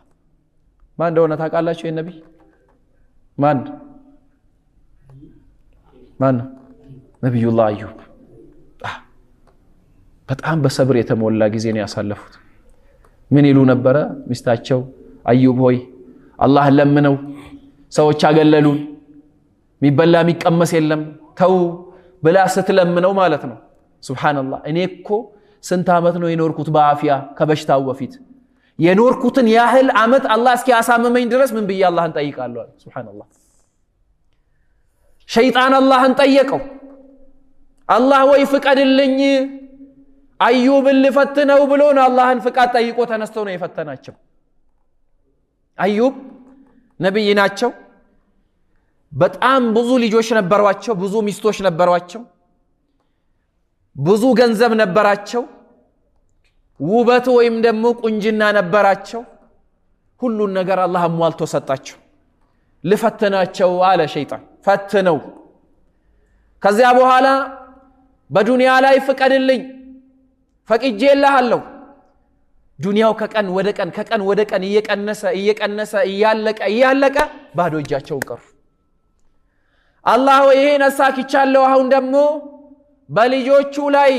ማን እንደሆነ ታውቃላችሁ የነብይ ማን ነብዩላህ አዩብ በጣም በሰብር የተሞላ ጊዜ ነው ያሳለፉት ምን ይሉ ነበር ሚስታቸው አዩብ ሆይ አላህ ለምነው ሰዎች አገለሉን ሚበላ ሚቀመስ የለም ተው ብላ ስትለምነው ማለት ነው ሱብሃንአላህ እኔ እኮ ስንት አመት ነው የኖርኩት በአፊያ ከበሽታው በፊት የኖርኩትን ያህል አመት አላህ እስኪ ያሳመመኝ ድረስ ምን ብዬ አላህን ጠይቃለሁ ሱብሃንአላህ ሸይጣን አላህን ጠየቀው አላህ ወይ ፍቀድልኝ አዩብን ልፈትነው ብሎ ነው አላህን ፍቃድ ጠይቆ ተነስቶ ነው የፈተናቸው አዩብ ነብይ ናቸው በጣም ብዙ ልጆች ነበሯቸው ብዙ ሚስቶች ነበሯቸው ብዙ ገንዘብ ነበራቸው ውበት ወይም ደግሞ ቁንጅና ነበራቸው ሁሉን ነገር አላህ አሟልቶ ሰጣቸው ልፈትናቸው አለ ሸይጣን ፈትነው ከዚያ በኋላ በዱንያ ላይ ፍቀድልኝ ፈቅጄልሃለሁ ዱንያው ከቀን ወደ ቀን እየቀነሰ እያለቀ ባዶ እጃቸውን ቀሩ አላህ ወይ ይሄን አሳክቻለሁ አሁን ደግሞ በልጆቹ ላይ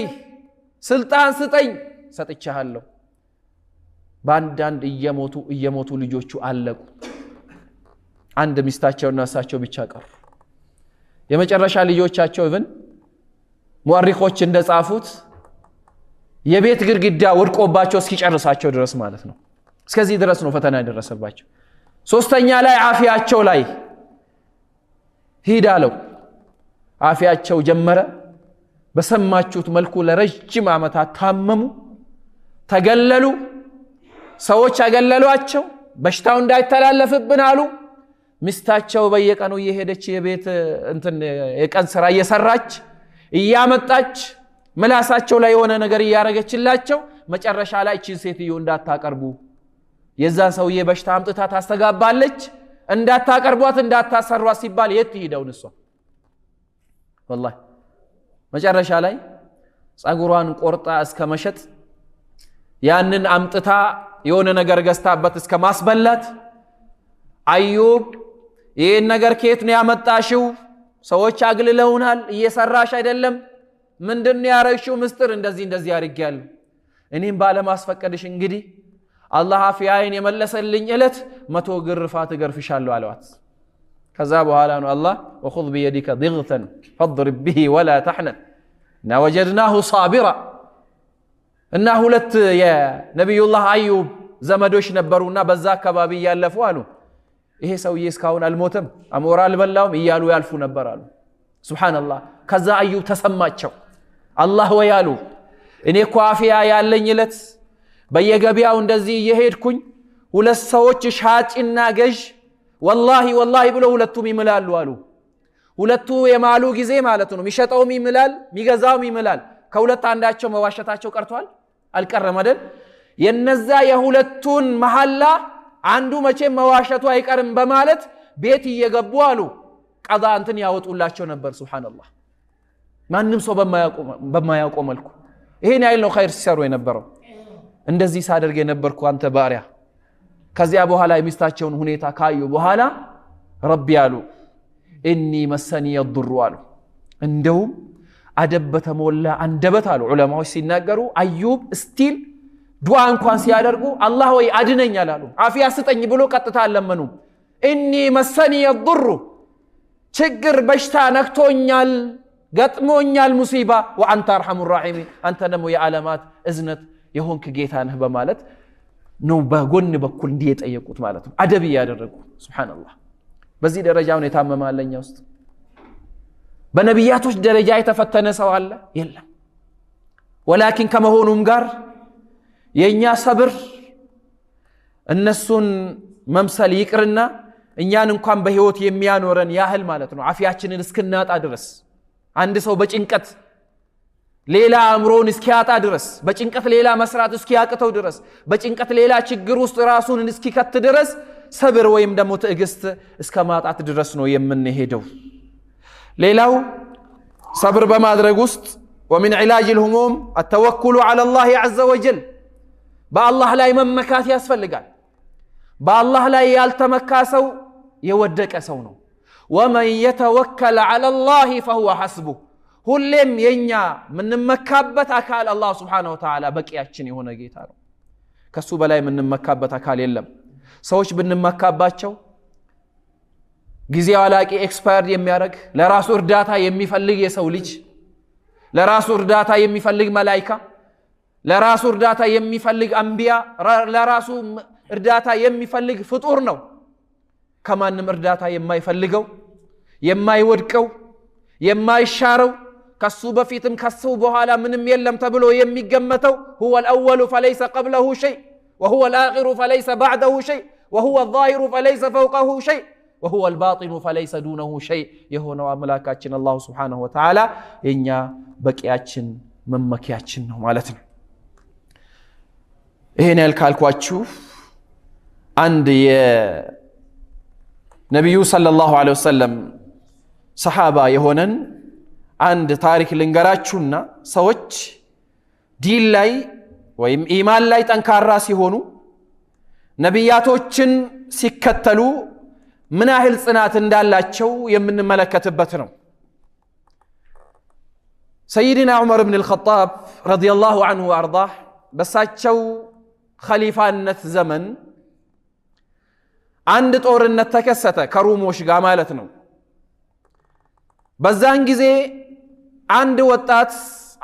ስልጣን ስጠኝ ሰጥቻለሁ ባንዳንድ እየሞቱ ልጆቹ አለቁ አንድ ሚስታቸውና እሳቸው ብቻ ቀሩ የመጨረሻ ልጆቻቸው ኢቭን ሙአሪኾች እንደጻፉት የቤት ግድግዳ ወድቆባቸው እስኪጨርሳቸው ድረስ ማለት ነው እስከዚህ ድረስ ነው ፈተና ያደረሰባቸው ሶስተኛ ላይ አፊያቸው ላይ ሂዳለው አፊያቸው ጀመረ በሰማችሁት መልኩ ለረጅም ዓመታት ታመሙ ተገለሉ ሰዎች ያገለሏቸው በሽታው እንዳይተላለፍብን አሉ ሚስታቸው በየቀኑ እየሄደች የቤት የቀን ስራ እየሰራች እያመጣች ምላሳቸው ላይ የሆነ ነገር እያረገችላቸው መጨረሻ ላይ እቺን ሴትዮ እንዳታቀርቡ የዛን ሰውዬ በሽታ አምጥታ ታስተጋባለች እንዳታቀርቧት እንዳታሰሯት ሲባል የት ይሄዳው ንሷ والله መጨረሻ ላይ ጸጉሯን ቆርጣ እስከ መሸጥ ያንን አምጥታ የሆነ ነገር ገዝታበት እስከ ማስበላት አዩብ ይሄን ነገር ከየት ነው ያመጣሽው ሰዎች አግልለውናል እየሰራሽ አይደለም ምንድነው ያረሽው ምስጥር እንደዚህ ያርጋለሁ እኔም ባለማስፈቀድሽ እንግዲህ አላህ አፊያዬን የመለሰልኝ እለት 100 ግርፋት ገርፍሻለሁ አለዋት ከዛ በኋላ ነው አላህ وخذ بيدك ضغثا فاضرب به ولا تحنث إنا وجدناه صابرا እና ሁለት የነብዩላህ አዩብ ዘመዶች ነበሩና በዛ አካባቢ ያለፉ አሉ ይሄ ሰውዬ እስካሁን አልሞተም አሞራ አልበላውም እያሉ ያልፉ ነበር አሉ ሱብሃንአላህ ከዛ አዩብ ተሰማቸው አላህ ወያሉ እኔ እኮ አፊያ ያለኝ እለት በየገበያው እንደዚህ እየሄድኩኝ ሁለት ሰዎች ሻጭና ገዥ ወላሂ ብለው ሁለቱም ይምላሉ አሉ ሁለቱ የማሉ ጊዜ ማለት ነው የሚሸጠውም ይምላል የሚገዛውም ይምላል ከሁለት አንዳቸው መዋሸታቸው ቀርቷል አልቀረም አይደል የነዛ የሁለቱን መሐላ አንዱ መቼም መዋሸቱ አይቀርም በማለት ቤት እየገቡ አሉ ቀዛ እንትን ያወጡላቸው ነበር ሱብሃንአላህ ማንንም ሰው በማያውቀው መልኩ ይሄን ያይል ነው ኸይር ሲሰሩ የነበረው እንደዚህ ሳደርግ የነበርኩ አንተ ባሪያ ከዚያ በኋላ የሚስታቸውን ሁኔታ ካዩ በኋላ ረቢ ያሉ ኢኒ መሰኒ የضሩ አሉ እንደውም አደበተ ሞላ አንደበት አሉ ዑለማዎች ሲናገሩ አዩብ ስቲል ዱዓ እንኳን ሲያደርጉ አላህ ወይ አድነኝ አላሉ አፊያ ስጠኝ ብሎ ቀጥታ አለመኑ ኢኒ መሰኒ የضሩ ችግር በሽታ ነክቶኛል ገጥሞኛል ሙሲባ ወአንተ አርሐሙ الراحمين አንተ ደግሞ የዓለማት እዝነት የሆንክ ጌታ ነህ በማለት ነው በጎን በኩል እንዲየጠየቁት ማለት ነው አደብ ያደረጉ ሱብሃንአላህ በዚህ ደረጃው ነው የታመማለኛ ውስጥ በነቢያቶች ደረጃ የተፈተነ ሰው አለ የለም ወላኪን ከመሆኑም ጋር የኛ ሰብር እነሱን መምሰል ይቅርና እኛን እንኳን በህይወት የሚያኖረን ያህል ማለት ነው አፊያችንን እስክናጣ ድረስ አንድ ሰው በጭንቀት ሌላ አምሮን እስኪያጣ ድረስ በጭንቀት ሌላ መስራት እስኪያቅተው ድረስ በጭንቀት ሌላ ችግር ውስጥ ራሱን እስኪከት ድረስ ሰብር ወይም ደግሞ ትዕግስት እስከማጣት ድረስ ነው የምንሄደው ሌላው ሰብር በማድረግ ውስጥ ومن علاج الهموم التوكل على الله عز وجل በአላህ ላይ መመካት ያስፈልጋል በአላህ ላይ ያልተመካ ሰው የወደቀ ሰው ነው ومن يتوكل على الله فهو حسبه ሁሌም የኛ ምንመካበት አካል አላህ Subhanahu Wa Ta'ala በቂያችን የሆነ ጌታ ነው ከሱ በላይ ምንመካበት አካል የለም ሰዎች ብንመካባቸው ጊዜው አላቂ ኤክስፓየርድ የሚያደርግ ለራሱ እርዳታ የሚፈልግ የሰው ልጅ ለራሱ እርዳታ የሚፈልግ መላእክት ለራሱ እርዳታ የሚፈልግ አንቢያ ለራሱ እርዳታ የሚፈልግ ፍጡር ነው ከማንም እርዳታ የማይፈልገው የማይወድቀው የማይሻረው ከሱ በፊትም ከሱ በኋላ ምንም የለም ተብሎ የሚገመተው هو الأول فليس قبله شيء وهو الآخر فليس بعده شيء وهو الظاهر فليس فوقه شيء وهو الباطن فليس دونه شيء يهونو አምላካችን አላህ Subhanahu Wa Ta'ala የኛ በቂያችን መመኪያችን ነው ማለት ነው ይሄን ያልካልኳችሁ አንድ የነብዩ ሰለላሁ ዐለይሂ ወሰለም ሰሃባ የሆነን አንድ ታሪክ ልንገራችሁና ሰዎች ዲን ላይ ወይም ኢማን ላይ ጠንካራ ሲሆኑ ነብያቶችን ሲከተሉ ምን ያህል ጽናት እንዳላቸው የምንመለከትበት ነው سيدنا عمر بن الخطاب رضي الله عنه وارضاه በሳቸው ኸሊፋነት ዘመን አንድ ጦርነት ተከሰተ ከሩሞች ጋር ማለት ነው በዛን ጊዜ አንድ ወጣት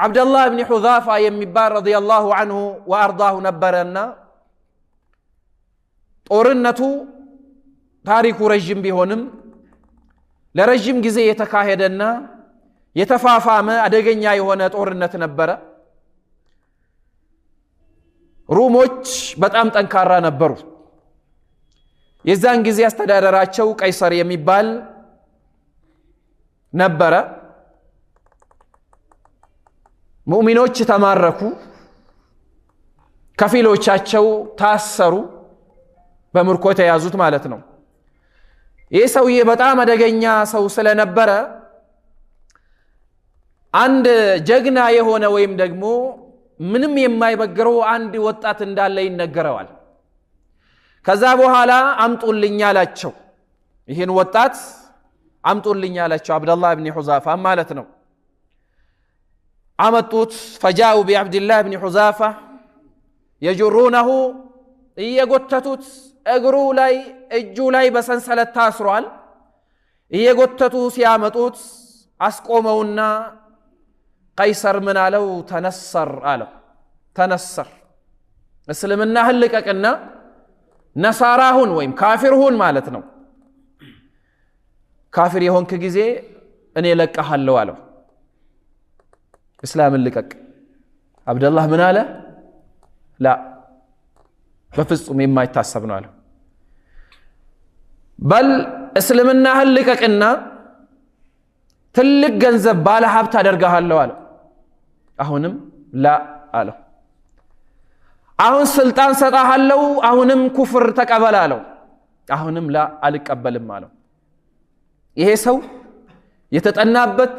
አብዱላህ ኢብኑ ሁዛፋ የሚባል ረዲየላሁ ዐንሁ ወአርዳሁ ነበረና ጦርነቱ ታሪኩ ረጅም ቢሆንም ለረጅም ጊዜ የተካሄደና የተፋፋመ አደገኛ የሆነ ጦርነት ነበረ። ሩሞች በጣም ጠንካራ ነበሩ። የዛን ጊዜ አስተዳደራቸው ቀይሰር የሚባል ነበረ። ሙእሚኖች ተማረኩ፣ ከፊሎቻቸው ታሰሩ፣ በምርኮ ተያዙት ማለት ነው። ይህ ሰውዬ በጣም አደገኛ ሰው ስለነበረ አንድ ጀግና የሆነ ወይም ደግሞ ምንም የማይበግረው አንድ ወጣት እንዳለ ይነገረዋል። ከዛ በኋላ አምጡልኝ አላቸው። ይህን ወጣት አምጡልኝ አላቸው። አብደላህ ብን ሑዛፋ ማለት ነው። አመጡት። ፈጃኡ ቢዐብድላህ ብን ሑዛፋ የጅሩነሁ እየጎተቱት እግሩ ላይ እጁ ላይ በሰንሰለት ታስሯል። እየጎተቱ ሲያመጡት አስቆመውና ቀይሰር ምን አለው? ተነሰር አለው። ተነሰር እስልምናህን ልቀቅና ነሳራሁን ወይም ካፊርሁን ማለት ነው። ካፊር የሆንክ ጊዜ እኔ ለቀሃለሁ አለው። እስላምን ልቀቅ። አብደላህ ምን አለ? ላ በፍጹም የማይታሰብ ነው አለው። በል እስልምናህን ልቀቅና ትልቅ ገንዘብ ባለ ሀብት አደርጋለሁ አለው። አሁንም ላ አለው። አሁን ስልጣን ሰጣሃለሁ፣ አሁንም ኩፍር ተቀበል አለው። አሁንም ላ አልቀበልም አለው። ይሄ ሰው የተጠናበት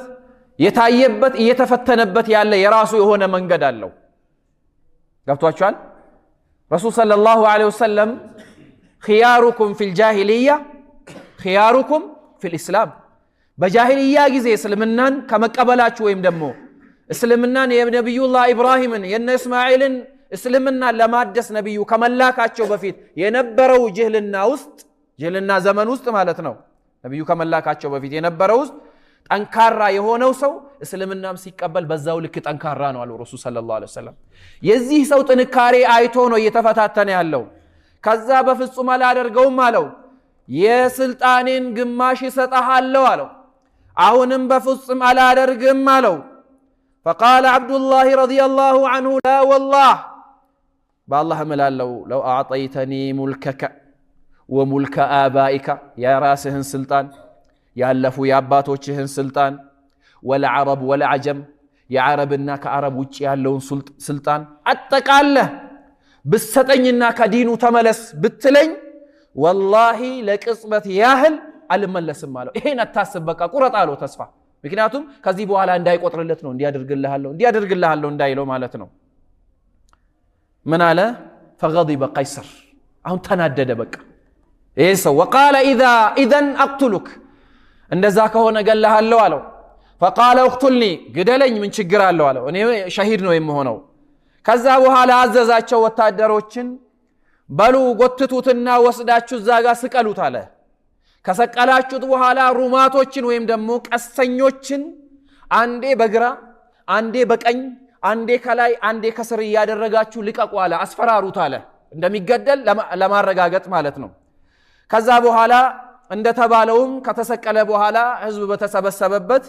የታየበት እየተፈተነበት ያለ የራሱ የሆነ መንገድ አለው። ገብቷችኋል? ረሱል ሰለላሁ ዐለይሂ ወሰለም ኺያሩኩም ፊል ጃሂልያ ኺያሩኩም ፊል ኢስላም፣ በጃሂልያ ጊዜ እስልምናን ከመቀበላችሁ ወይም ደግሞ እስልምናን የነቢዩላህ ኢብራሂምን የነ እስማኤልን እስልምናን ለማደስ ነቢዩ ከመላካቸው በፊት የነበረው ጅህልና ዘመን ውስጥ ማለት ነው። ነቢዩ ከመላካቸው በፊት የነበረው ውስጥ ጠንካራ የሆነው ሰው እስልምናም ሲቀበል በዛው ልክ ጠንካራ ነው አሉ ረሱል ሰለላሁ ዐለይሂ ወሰለም። የዚህ ሰው ጥንካሬ አይቶ ነው እየተፈታተነ ያለው። ከዛ በፍጹም አላደርገውም አለው። የስልጣኔን ግማሽ እሰጥሃለሁ አለው። አሁንም በፍጹም አላደርግም አለው። فقال عبد الله رضي الله عنه لا والله بالله ملاله لو أعطيتني ملكك وملك آبائك يا راسهن سلطان يالفو يا أباتوچهن سلطان ولا عرب ولا عجم يا عربنا كعرب وچ يالون سلطان أتقاله بستطኝና ከዲኑ ተመለስ ብትለኝ والله ለቅጽበት ያህል አልመለስም አለው። ይሄን አታስብ በቃ ቁረጥ አለው ተስፋ። ምክንያቱም ከዚህ በኋላ እንዳይቆጥርለት ነው እንዲያደርግልሃለሁ እንዳይለው ማለት ነው። ምን አለ? فغضب قيصر አሁን ተናደደ በቃ ይሄ ሰው። وقال اذا اقتلك እንደዛ ከሆነ ገለሃለሁ አለው። فقال اقتلني ግደለኝ ምን ችግር አለው አለው። እኔ ሸሂድ ነው የምሆነው። ከዛ በኋላ አዘዛቸው ወታደሮችን በሉ ጎትቱትና ወስዳችሁ ዛጋ ስቀሉት አለ። ከሰቀላችሁት በኋላ ሩማቶችን ወይም ደግሞ ቀስተኞችን አንዴ በግራ አንዴ በቀኝ አንዴ ከላይ አንዴ ከስር ያደረጋችሁ ልቀቁ አለ። አስፈራሩት አለ እንደሚገደል ለማረጋገጥ ማለት ነው። ከዛ በኋላ እንደተባለውም ከተሰቀለ በኋላ ህዝብ በተሰበሰበበት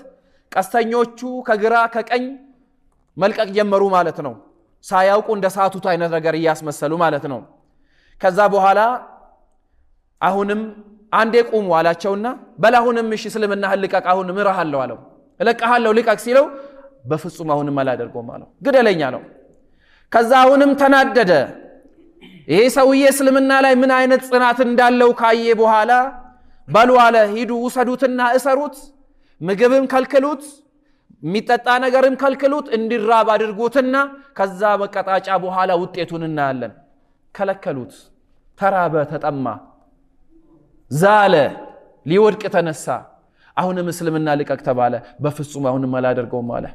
ቀስተኞቹ ከግራ ከቀኝ መልቀቅ ጀመሩ ማለት ነው። ሳያውቁ እንደሳቱት አይነት ነገር እያስመሰሉ ማለት ነው። ከዛ በኋላ አሁንም አንዴ ቁሙ አላቸውና በላሁንም እሺ እስልምና ልቀቅ አሁንም እራሃለሁ አለው። እለቀሃለሁ ልቀቅ ሲለው በፍጹም አሁንም አላደርገውም አለው። ግደለኛ ነው። ከዛ አሁንም ተናደደ። ይሄ ሰውዬ እስልምና ላይ ምን አይነት ጽናት እንዳለው ካየ በኋላ በሉ አለ ሂዱ ውሰዱትና እሰሩት፣ ምግብም ከልክሉት፣ የሚጠጣ ነገርም ከልክሉት፣ እንዲራብ አድርጉትና ከዛ መቀጣጫ በኋላ ውጤቱን እናያለን። ከለከሉት። ተራበ፣ ተጠማ፣ ዛለ፣ ሊወድቅ ተነሳ። አሁንም እስልምና ልቀቅ ተባለ። በፍጹም አሁንም አላደርገውም አለ።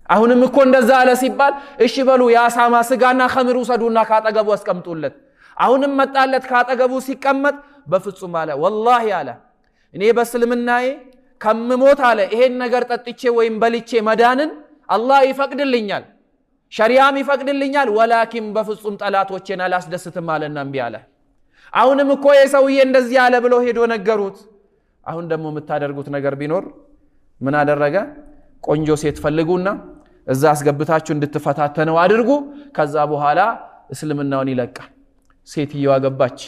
አሁንም እኮ እንደዛ አለ ሲባል እሺ በሉ የአሳማ ስጋና ኸምር ውሰዱና ካጠገቡ አስቀምጡለት። አሁንም መጣለት። ካጠገቡ ሲቀመጥ በፍጹም አለ ወላሂ አለ እኔ በእስልምናዬ ከምሞት አለ ይሄን ነገር ጠጥቼ ወይም በልቼ መዳንን አላህ ይፈቅድልኛል፣ ሸሪዓም ይፈቅድልኛል። ወላኪን በፍጹም ጠላቶቼን አላስደስትም አለና እምቢ አለ። አሁንም እኮ የሰውዬ እንደዚህ አለ ብሎ ሄዶ ነገሩት። አሁን ደግሞ የምታደርጉት ነገር ቢኖር ምን አደረገ? ቆንጆ ሴት ፈልጉና እዛ አስገብታችሁ እንድትፈታተነው አድርጉ ከዛ በኋላ እስልምናውን ይለቃል ሴትየዋ ገባች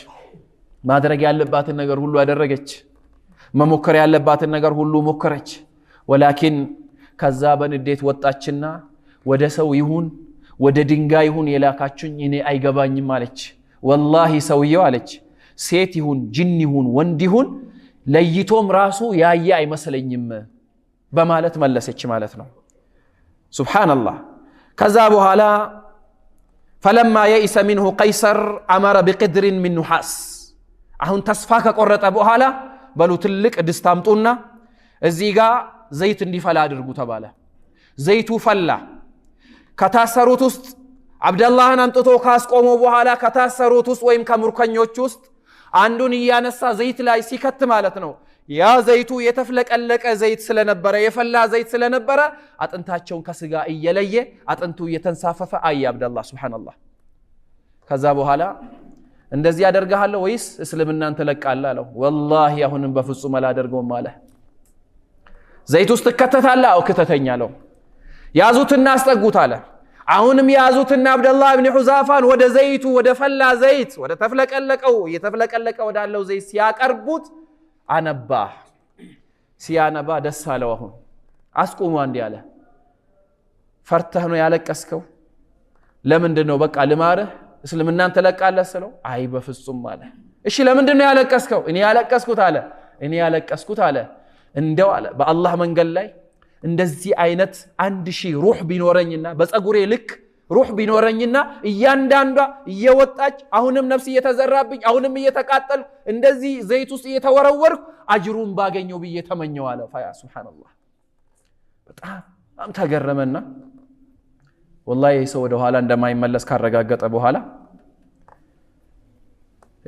ማድረግ ያለባትን ነገር ሁሉ አደረገች መሞከር ያለባትን ነገር ሁሉ ሞከረች ወላኪን ከዛ በንዴት ወጣችና ወደ ሰው ይሁን ወደ ድንጋይ ይሁን የላካችሁኝ እኔ አይገባኝም አለች ወላሂ ሰውየው አለች ሴት ይሁን ጅን ይሁን ወንድ ይሁን ለይቶም ራሱ ያየ አይመስለኝም በማለት መለሰች ማለት ነው ሱብሃንአላህ ከዛ በኋላ فلما يئس منه قيصر امر بقدر من نحاس አሁን ተስፋ ከቆረጠ በኋላ በሉ ትልቅ ድስት አምጡና እዚህ ጋር ዘይት እንዲፈላ አድርጉ ተባለ ዘይቱ ፈላ ከታሰሩት ውስጥ አብደላህን አምጥቶ ካስቆመ በኋላ ከታሰሩት ውስጥ ወይም ከምርኮኞች ውስጥ አንዱን ያነሳ ዘይት ላይ ሲከት ማለት ነው ያ ዘይቱ የተፍለቀለቀ ዘይት ስለነበረ የፈላ ዘይት ስለነበረ አጥንታቸውን ከስጋ እየለየ አጥንቱ እየተንሳፈፈ አይ አብደላህ ሱብሃንአላህ ከዛ በኋላ እንደዚህ ያደርጋለሁ ወይስ እስልምናን ተለቃለህ አለው ወላሂ አሁንም በፍጹም አላደርገውም አለ ዘይት ውስጥ ከተታለ አው ከተተኛለው ያዙትና አስጠጉት አለ አሁንም ያዙትና አብደላህ ኢብኑ ሁዛፋን ወደ ዘይቱ ወደ ፈላ ዘይት ወደ ተፍለቀለቀው የተፍለቀለቀ ወዳለው ዘይት ሲያቀርቡት አነባ ሲያነባ ደስ አለው አሁን አስቆሙ አንዲ አለ ፈርተህ ነው ያለቀስከው ለምንድነው በቃ ልማርህ እስልምናን ተለቃለህ ስለው አይ በፍጹም አለ እሺ ለምንድነው ያለቀስከው እኔ ያለቀስኩት አለ እንደው አለ በአላህ መንገድ ላይ እንደዚህ አይነት 1000 ሩህ ቢኖረኝና በፀጉሬ ልክ ሩህ ቢኖረኝና እያንዳንዷ እየወጣች አሁንም ነፍስ እየተዘራብኝ አሁንም እየተቃጠል እንደዚህ ዘይት ውስጥ እየተወረወርኩ አጅሩን ባገኘው ብዬ ተመኘው አለ ፈያ ሱብሃንአላህ በጣም ተገረመና ወላሂ ሰው ወደ ኋላ እንደማይመለስ ካረጋገጠ በኋላ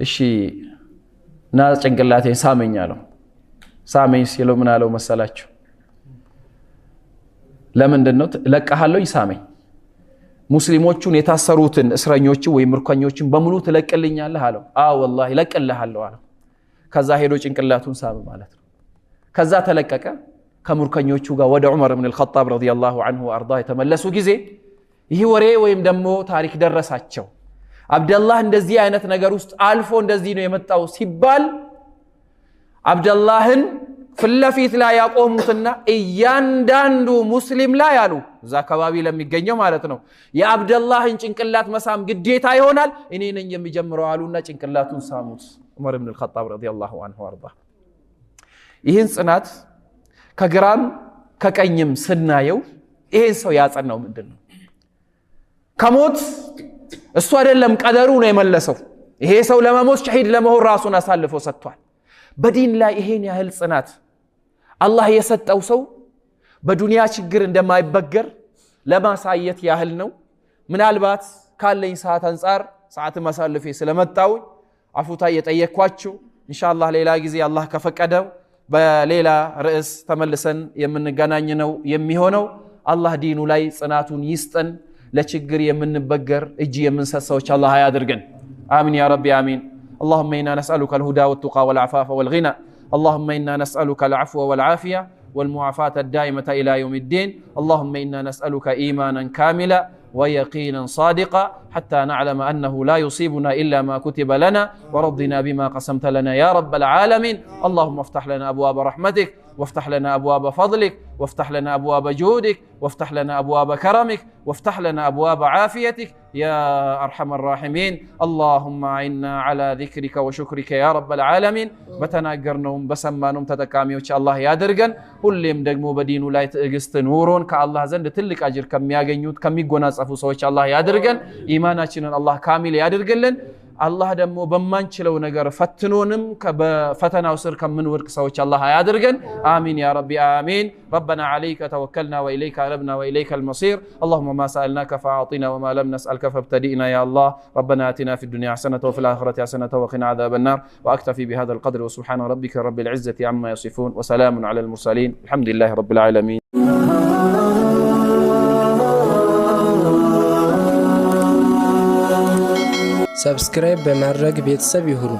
እሺ ና ጭንቅላቴ ሳመኝ አለው ሳመኝ ሲለው ምን አለው መሰላችሁ ለምንድነው ለቀሃለው ይሳመኝ ሙስሊሞቹን የታሰሩትን እስረኞች ወይ ምርኮኞችን በሙሉ ተለቀልኛለህ አለው ወላሂ ለቀልሃለሁ አለው ከዛ ሄዶ ጭንቅላቱን ሳመ ማለት ነው ከዛ ተለቀቀ ከምርኮኞቹ ጋር ወደ ዑመር ኢብኑ አልኸጣብ ረዲየላሁ ዐንሁ ወአርዳ የተመለሱ ጊዜ ይሄ ወሬ ወይም ደሞ ታሪክ ደረሳቸው አብደላህ እንደዚህ አይነት ነገር ውስጥ አልፎ እንደዚህ ነው የመጣው ሲባል አብደላህን ፍለፊት ላይ ያቆሙትና እያንዳንዱ ሙስሊም ላይ ያሉ እዛ አካባቢ ለሚገኘው ማለት ነው የአብደላህን ጭንቅላት መሳም ግዴታ ይሆናል እኔ ነኝ የሚጀምረው አሉና ጭንቅላቱን ሳሙት ዑመር ኢብኑ አልኸጣብ ረዲየላሁ ዐንሁ ወአርዳ ይህን ጽናት ከግራም ከቀኝም ስናየው ይሄን ሰው ያጸናው ምንድነው ከሞት እሱ አይደለም ቀደሩ ነው የመለሰው ይሄ ሰው ለመሞት ሸሂድ ለመሆን ራሱን አሳልፎ ሰጥቷል በዲን ላይ ይሄን ያህል ጽናት አላህ የሰጠው ሰው በዱንያ ችግር እንደማይበገር ለማሳየት ያህል ነው ምናልባት ካለኝ ሰዓት አንፃር ሰዓት ማሳለፌ ስለመጣው አፉታ እየጠየቅኳችሁ ኢንሻአላህ ሌላ ጊዜ አላህ ከፈቀደው በሌላ ርዕስ ተመልሰን የምንገናኝ ነው የሚሆነው አላህ ዲኑ ላይ ጽናቱን ይስጠን ለችግር የምንበገር እጅ የምንሰሰዎች አላህ ያድርገን አሚን ያ ረቢ አሚን اللهم إنا نسألك الهدى والتقى والعفاف والغنى اللهم إنا نسألك العفو والعافية والمعافاة الدائمة إلى يوم الدين اللهم إنا نسألك إيمانا كاملا ويقينا صادقا حتى نعلم أنه لا يصيبنا إلا ما كتب لنا ورضنا بما قسمت لنا يا رب العالمين اللهم افتح لنا أبواب رحمتك وافتح لنا أبواب فضلك وافتح لنا أبواب جودك وافتح لنا أبواب كرمك وافتح لنا أبواب عافيتك يا أرحم الراحمين اللهم أعنا على ذكرك وشكرك يا رب العالمين بتناقرنهم بسمانهم تتكامي وش الله يادرقن ሁሌም ደግሞ በዲኑ ላይ ትዕግስት ኑሮን ከአላህ ዘንድ ትልቅ አጅር ከሚያገኙት ከሚጎናጸፉ ሰዎች አላህ ያድርገን ኢማናችንን አላህ ካሚል ያድርግልን አላህ ደግሞ በማንችለው ነገር ፈትኖንም በፈተናው ስር ከምንወድቅ ሰዎች አላህ ያድርገን አሚን ያ ረቢ አሚን ربنا عليك توكلنا وإليك أنبنا وإليك المصير اللهم ما سألناك فأعطنا وما لم نسألك فابتدئنا يا الله ربنا آتنا في الدنيا حسنة وفي الآخرة حسنة وقنا عذاب النار وأكتفي بهذا القدر وسبحان ربك رب العزة عما يصفون وسلام على المرسلين الحمد لله رب العالمين ሰብስክራይብ በማድረግ ቤተሰብ ይሁኑ